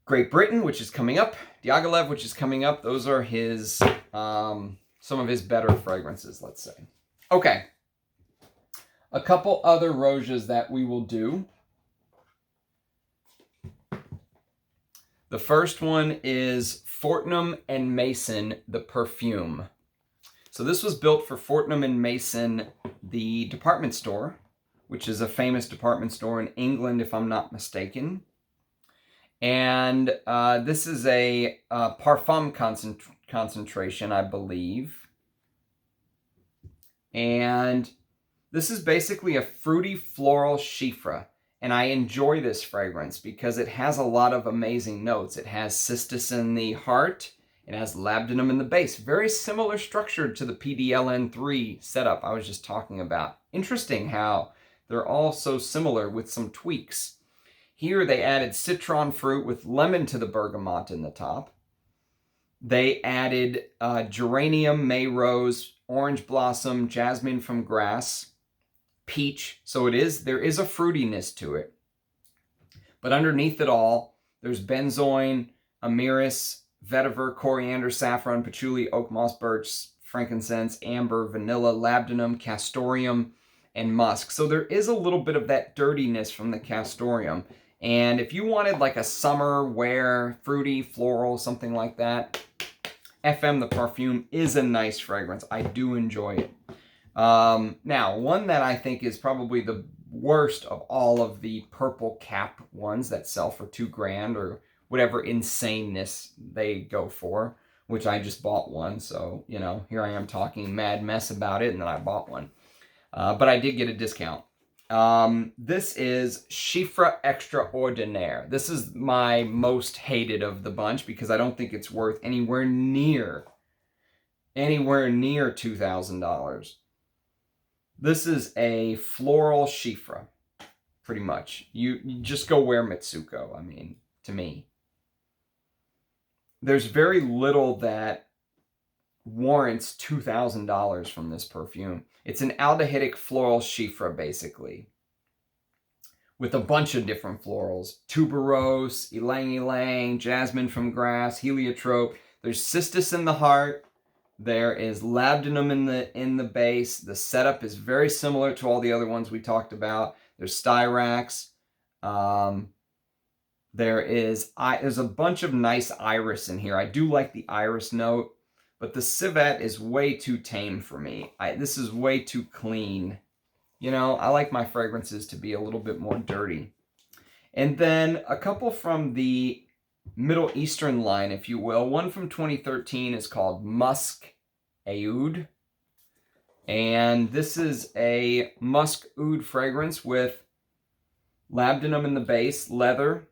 Great Britain, which is coming up. Diaghilev, which is coming up. Those are his some of his better fragrances, let's say. Okay. A couple other Rochas that we will do. The first one is Fortnum and Mason, the perfume. So this was built for Fortnum and Mason, the department store, which is a famous department store in England, if I'm not mistaken. And this is a parfum concentration, I believe. And this is basically a fruity floral chiffre. And I enjoy this fragrance because it has a lot of amazing notes. It has cistus in the heart. It has labdanum in the base. Very similar structure to the PDLN3 setup I was just talking about. Interesting how they're all so similar with some tweaks. Here they added citron fruit with lemon to the bergamot in the top. They added geranium, May rose, orange blossom, jasmine from grass, peach. So there is a fruitiness to it. But underneath it all, there's benzoin, amyris, vetiver, coriander, saffron, patchouli, oak moss, birch, frankincense, amber, vanilla, labdanum, castoreum, and musk. So there is a little bit of that dirtiness from the castoreum. And if you wanted like a summer wear, fruity, floral, something like that, FM the Perfume is a nice fragrance. I do enjoy it. Now, one that I think is probably the worst of all of the purple cap ones that sell for $2,000 or whatever insaneness they go for, which I just bought one. So, you know, here I am talking mad mess about it, and then I bought one. But I did get a discount. This is Chiffre Extraordinaire. This is my most hated of the bunch because I don't think it's worth anywhere near $2,000. This is a floral chiffre, pretty much. You just go wear Mitsuko, I mean, to me. There's very little that warrants $2,000 from this perfume. It's an aldehydic floral chiffre, basically, with a bunch of different florals. Tuberose, ylang ylang, jasmine from grass, heliotrope. There's cistus in the heart. There is labdanum in the base. The setup is very similar to all the other ones we talked about. There's styrax. There's a bunch of nice iris in here. I do like the iris note, but the civet is way too tame for me. This is way too clean. You know, I like my fragrances to be a little bit more dirty. And then a couple from the Middle Eastern line, if you will. One from 2013 is called Musk Oud. And this is a musk oud fragrance with labdanum in the base, leather,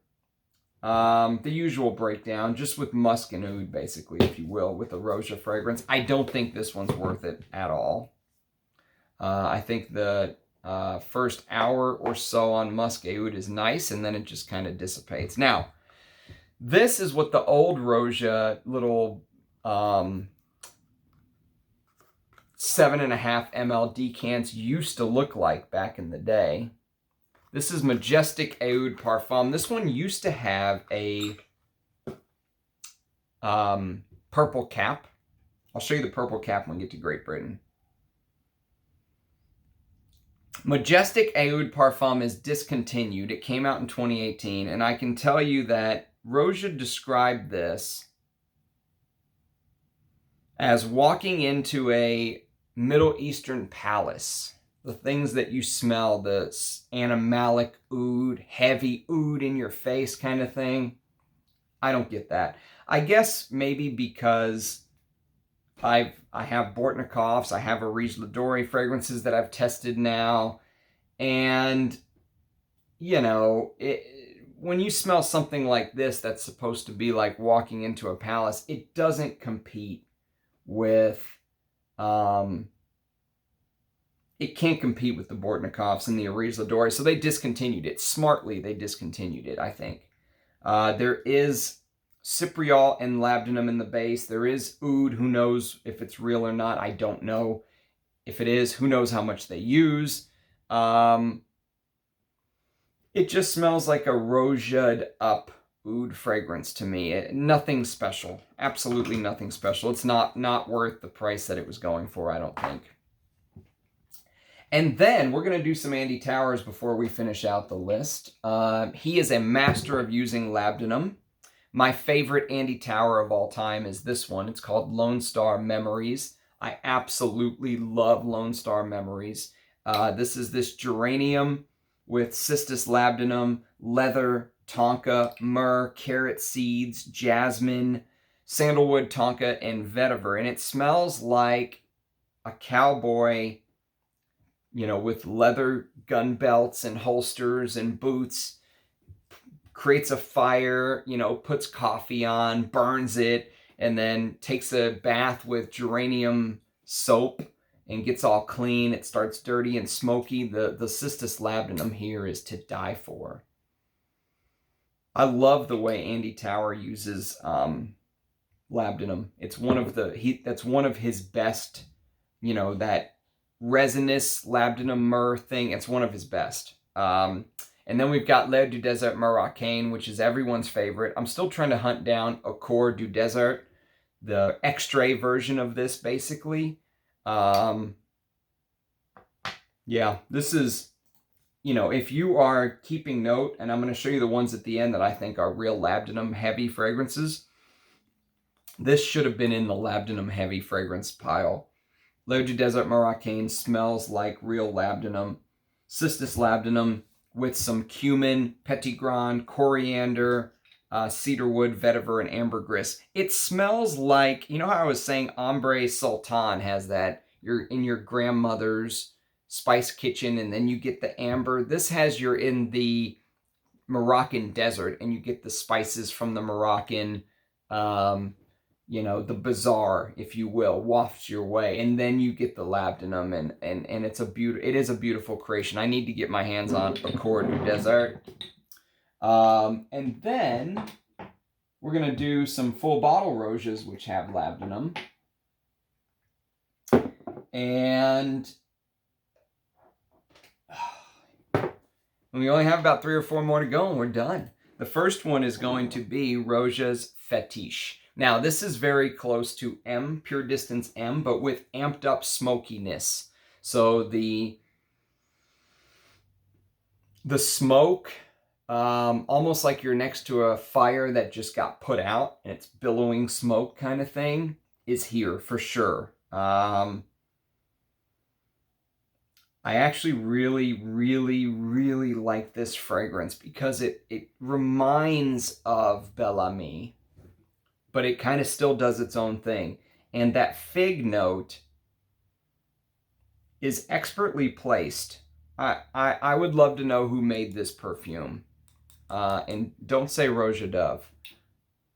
the usual breakdown, just with musk and oud, basically, if you will, with a Rochas fragrance. I don't think this one's worth it at all. I think the first hour or so on musk oud is nice, and then it just kind of dissipates. Now, this is what the old Rochas little 7.5 ml decants used to look like back in the day. This is Majestic Oud Parfum. This one used to have a purple cap. I'll show you the purple cap when we get to Great Britain. Majestic Oud Parfum is discontinued. It came out in 2018, and I can tell you that Rochas described this as walking into a Middle Eastern palace. The things that you smell, the animalic oud, heavy oud in your face kind of thing. I don't get that. I guess maybe because I have Bortnikoffs, I have Areej Doré fragrances that I've tested now, and you know, when you smell something like this that's supposed to be like walking into a palace, it doesn't compete with it can't compete with the Bortnikoffs and the Areej Doré, so they discontinued it. Smartly, they discontinued it, I think. There is cypriol and labdanum in the base. There is oud. Who knows if it's real or not? I don't know. If it is, who knows how much they use. It just smells like a Rochas up oud fragrance to me. Nothing special. Absolutely nothing special. It's not worth the price that it was going for, I don't think. And then we're going to do some Andy Towers before we finish out the list. He is a master of using labdanum. My favorite Andy Tower of all time is this one. It's called Lone Star Memories. I absolutely love Lone Star Memories. This is this geranium with Cistus labdanum, leather, tonka, myrrh, carrot seeds, jasmine, sandalwood, tonka, and vetiver. And it smells like a cowboy, you know, with leather gun belts and holsters and boots, creates a fire, you know, puts coffee on, burns it, and then takes a bath with geranium soap and gets all clean. It starts dirty and smoky. The Cistus labdanum here is to die for. I love the way Andy Tower uses labdanum. It's one of that's one of his best, you know, that resinous labdanum myrrh thing. It's one of his best. And then we've got Le du Desert Moroccan, which is everyone's favorite. I'm still trying to hunt down Accord du Desert, the extrait version of this, basically. Yeah, this is, you know, if you are keeping note, and I'm going to show you the ones at the end that I think are real labdanum heavy fragrances. This should have been in the labdanum heavy fragrance pile. Le du Desert Moroccan smells like real labdanum. Cistus labdanum with some cumin, petitgrain, coriander, cedarwood, vetiver, and ambergris. It smells like, you know how I was saying Ombre Sultan has that, you're in your grandmother's spice kitchen and then you get the amber. This has you're in the Moroccan desert and you get the spices from the Moroccan, you know, the bazaar, if you will, wafts your way, and then you get the labdanum, and it is a beautiful creation. I need to get my hands on Accord du Desert. And then we're gonna do some full bottle Rochas, which have labdanum, and we only have about 3 or 4 more to go, and we're done. The first one is going to be Rochas Fetiche. Now, this is very close to M, Pure Distance M, but with amped up smokiness. So the smoke, almost like you're next to a fire that just got put out, and it's billowing smoke kind of thing, is here for sure. I actually really like this fragrance because it reminds of Bel Ami, but it kind of still does its own thing. And that fig note is expertly placed. I would love to know who made this perfume. And don't say Roja Dove.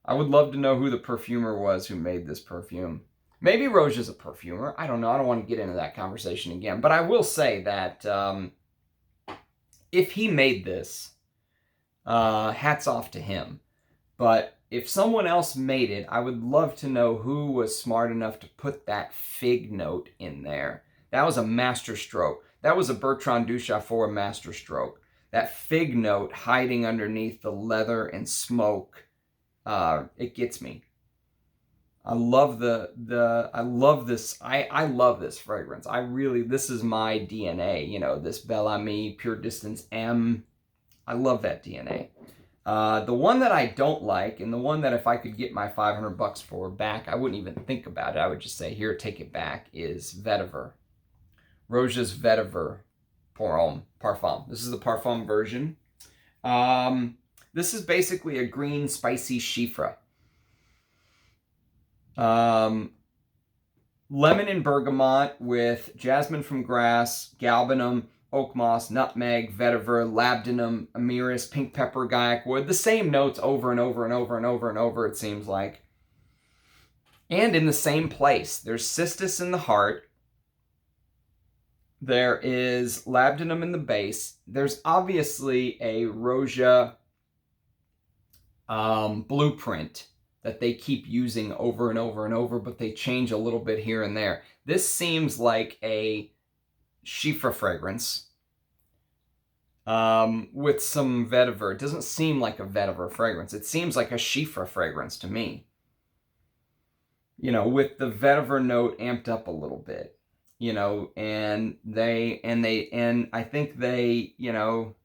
I would love to know who the perfumer was who made this perfume. Maybe Roja's a perfumer. I don't know. I don't want to get into that conversation again. But I will say that if he made this, hats off to him. But if someone else made it, I would love to know who was smart enough to put that fig note in there. That was a master stroke. That was a Bertrand Duchaufour master stroke. That fig note hiding underneath the leather and smoke, it gets me. I love I love this. I love this fragrance. This is my DNA, you know, this Bel Ami, Pure Distance M. I love that DNA. The one that I don't like, and the one that if I could get my $500 for back, I wouldn't even think about it. I would just say, here, take it back, is Vetiver. Rochas Vetiver Parfum. This is the Parfum version. This is basically a green, spicy chiffre. Lemon and bergamot with jasmine from grass, galbanum, oak moss, nutmeg, vetiver, labdanum, amiris, pink pepper, gaiac wood. The same notes over and over and over and over and over, it seems like. And in the same place. There's cistus in the heart. There is labdanum in the base. There's obviously a Roja blueprint that they keep using over and over and over, but they change a little bit here and there. This seems like a chiffre fragrance with some vetiver. It doesn't seem like a vetiver fragrance. It seems like a chiffre fragrance to me. You know, with the vetiver note amped up a little bit. You know, and I think they, you know,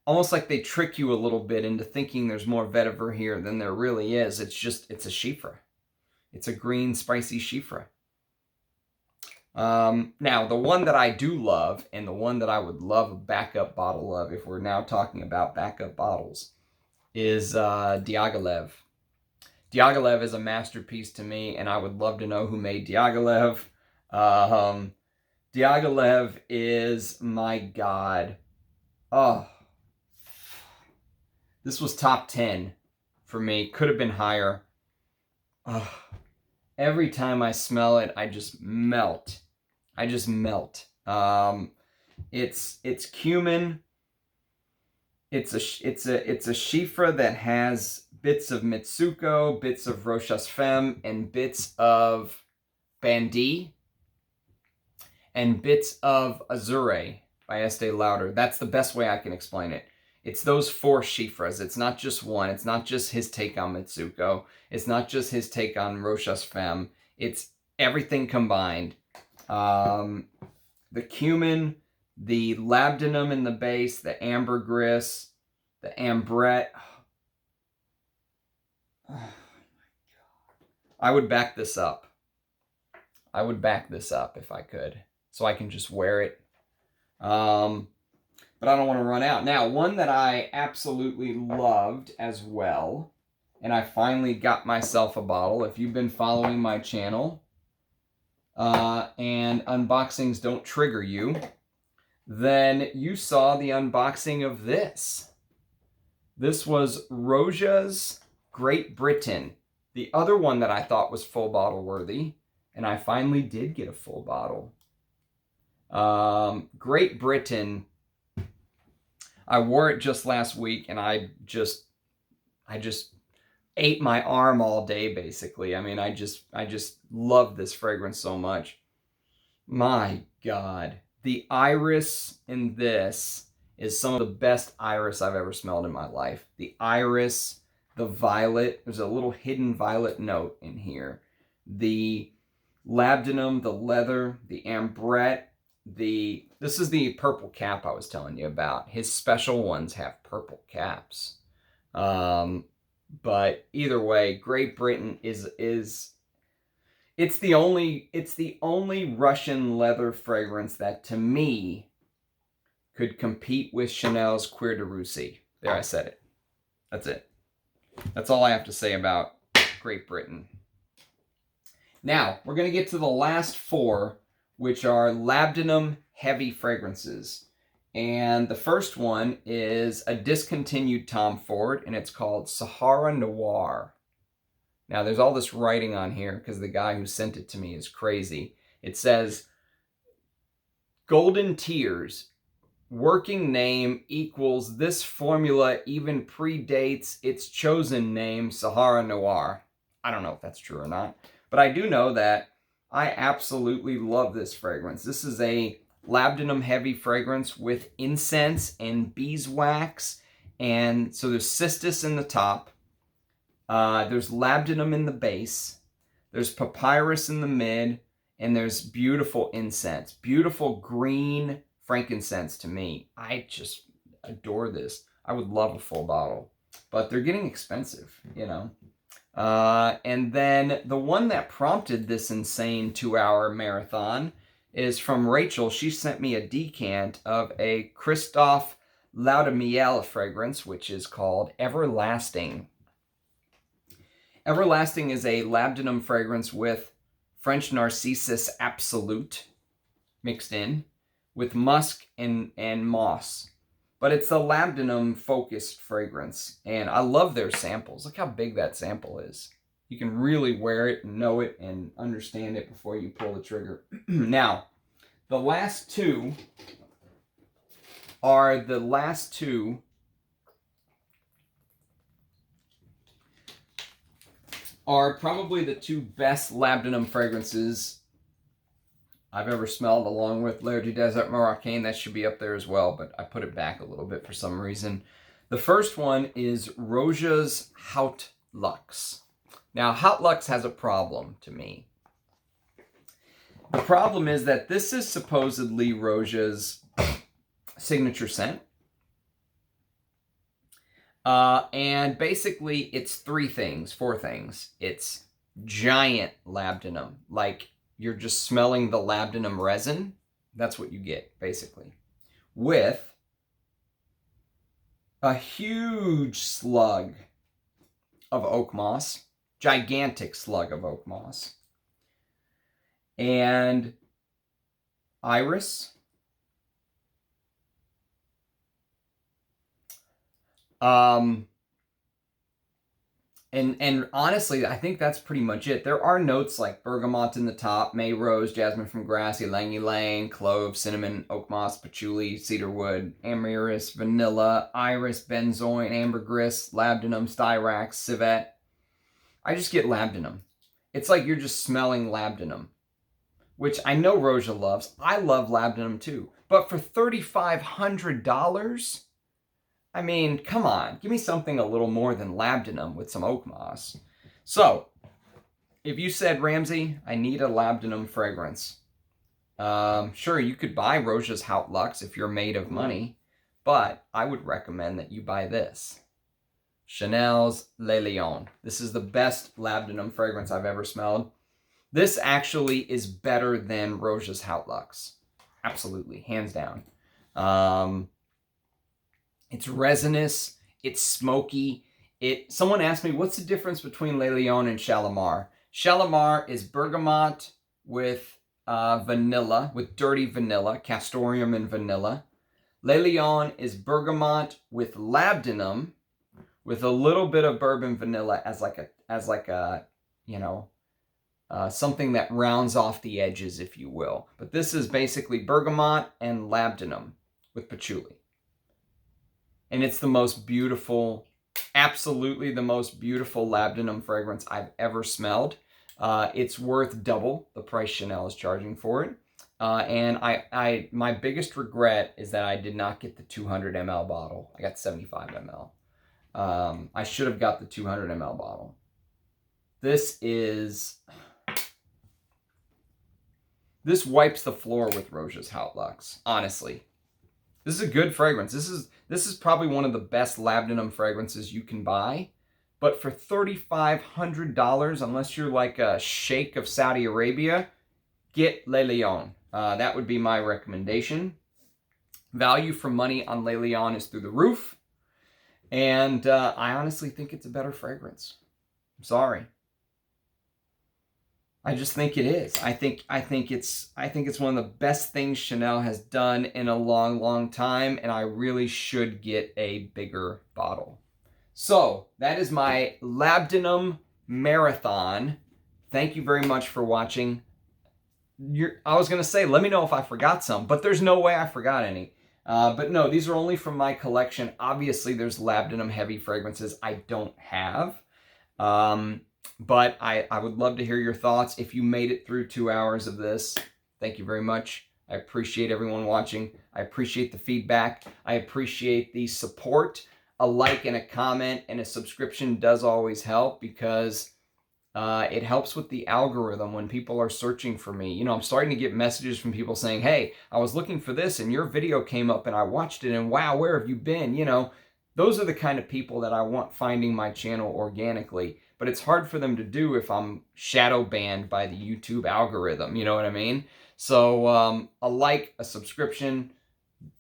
almost like they trick you a little bit into thinking there's more vetiver here than there really is. It's a Chypre. It's a green, spicy Chypre. Now, the one that I do love, and the one that I would love a backup bottle of, if we're now talking about backup bottles, is Diaghilev. Diaghilev is a masterpiece to me, and I would love to know who made Diaghilev. Diaghilev is, my God. Oh. This was top 10 for me. Could have been higher. Oh. Every time I smell it, I just melt. I just melt. It's cumin. It's a Chypre that has bits of Mitsuko, bits of Rochas Femme, and bits of Bandit, and bits of Azure by Estee Lauder. That's the best way I can explain it. It's those 4 Chypres. It's not just one. It's not just his take on Mitsuko. It's not just his take on Rochas Femme. It's everything combined. The cumin, the labdanum in the base, the ambergris, the ambrette. Oh my God. I would back this up. I would back this up if I could, so I can just wear it. But I don't want to run out. Now, one that I absolutely loved as well, and I finally got myself a bottle. If you've been following my channel, and unboxings don't trigger you, then you saw the unboxing of this. This was Rochas Great Britain. The other one that I thought was full bottle worthy, and I finally did get a full bottle. Great Britain. I wore it just last week, and I just ate my arm all day, basically. I mean, I just love this fragrance so much. My God. The iris in this is some of the best iris I've ever smelled in my life. The iris, the violet. There's a little hidden violet note in here. The labdanum, the leather, the ambrette. This is the purple cap I was telling you about. His special ones have purple caps. But either way, Great Britain is it's the only Russian leather fragrance that to me could compete with Chanel's Cuir de Russie. There, I said it. That's it. That's all I have to say about Great Britain. Now, we're going to get to the last 4, which are labdanum heavy fragrances. And the first one is a discontinued Tom Ford, and it's called Sahara Noir. Now, there's all this writing on here because the guy who sent it to me is crazy. It says, Golden Tears, working name equals this formula even predates its chosen name, Sahara Noir. I don't know if that's true or not, but I do know that I absolutely love this fragrance. This is a labdanum heavy fragrance with incense and beeswax. And so there's cistus in the top. There's labdanum in the base. There's papyrus in the mid. And there's beautiful incense. Beautiful green frankincense to me. I just adore this. I would love a full bottle. But they're getting expensive, you know. And then the one that prompted this insane 2-hour marathon is from Rachel. She sent me a decant of a Christophe Laudamiel fragrance, which is called Everlasting. Everlasting is a labdanum fragrance with French Narcissus Absolute mixed in with musk and moss. But it's a labdanum-focused fragrance, and I love their samples. Look how big that sample is. You can really wear it and know it and understand it before you pull the trigger. Now, the last two are probably the 2 best labdanum fragrances I've ever smelled, along with L'air du Désert Marocain. That should be up there as well, but I put it back a little bit for some reason. The first one is Rochas Haute Luxe. Now, Haute Luxe has a problem to me. The problem is that this is supposedly Rochas' signature scent. And basically, it's four things. It's giant labdanum, like you're just smelling the labdanum resin. That's what you get, basically. With a huge slug of oak moss, gigantic slug of oak moss, and iris, and honestly, I think that's pretty much it. There are notes like bergamot in the top, may rose, jasmine from grass, ylang ylang, clove, cinnamon, oak moss, patchouli, cedarwood, amyris, vanilla, iris, benzoin, ambergris, labdanum, styrax, civet. I just get labdanum. It's like you're just smelling labdanum, which I know Roja loves. I love labdanum too. But for $3,500, I mean, come on. Give me something a little more than labdanum with some oak moss. So, if you said, Ramsey, I need a labdanum fragrance, sure, you could buy Roja's Haut Luxe if you're made of money, but I would recommend that you buy this. Chanel's L'Elégant. This is the best labdanum fragrance I've ever smelled. This actually is better than Roja's Haut Luxe. Absolutely, hands down. It's resinous, it's smoky. Someone asked me, what's the difference between L'Elégant and Shalimar? Shalimar is bergamot with vanilla, with dirty vanilla, castoreum and vanilla. L'Elégant is bergamot with labdanum, with a little bit of bourbon vanilla as like a something that rounds off the edges, if you will. But this is basically bergamot and labdanum with patchouli. And it's the most beautiful, absolutely the most beautiful labdanum fragrance I've ever smelled. It's worth double the price Chanel is charging for it. And my biggest regret is that I did not get the 200 ml bottle. I got 75 ml. I should have got the 200 ml bottle. This wipes the floor with Roja's Haut Luxe, honestly. This is a good fragrance. This is probably one of the best labdanum fragrances you can buy. But for $3,500, unless you're like a sheikh of Saudi Arabia, get L'Elégant. That would be my recommendation. Value for money on L'Elégant is through the roof. And I honestly think it's a better fragrance. I'm sorry. I just think it is. I think it's one of the best things Chanel has done in a long, long time, and I really should get a bigger bottle. So that is my labdanum marathon. Thank you very much for watching. I was gonna say, let me know if I forgot some, but there's no way I forgot any. But no, these are only from my collection. Obviously, there's labdanum heavy fragrances I don't have. But I would love to hear your thoughts. If you made it through 2 hours of this, thank you very much. I appreciate everyone watching. I appreciate the feedback. I appreciate the support. A like and a comment and a subscription does always help, because it helps with the algorithm when people are searching for me. You know, I'm starting to get messages from people saying, hey, I was looking for this and your video came up and I watched it and wow, where have you been? You know, those are the kind of people that I want finding my channel organically. But it's hard for them to do if I'm shadow banned by the YouTube algorithm. You know what I mean? So a like, a subscription,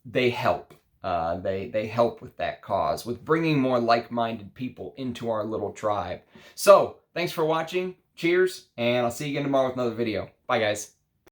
they help. They help with that cause, with bringing more like-minded people into our little tribe. So thanks for watching. Cheers, and I'll see you again tomorrow with another video. Bye, guys.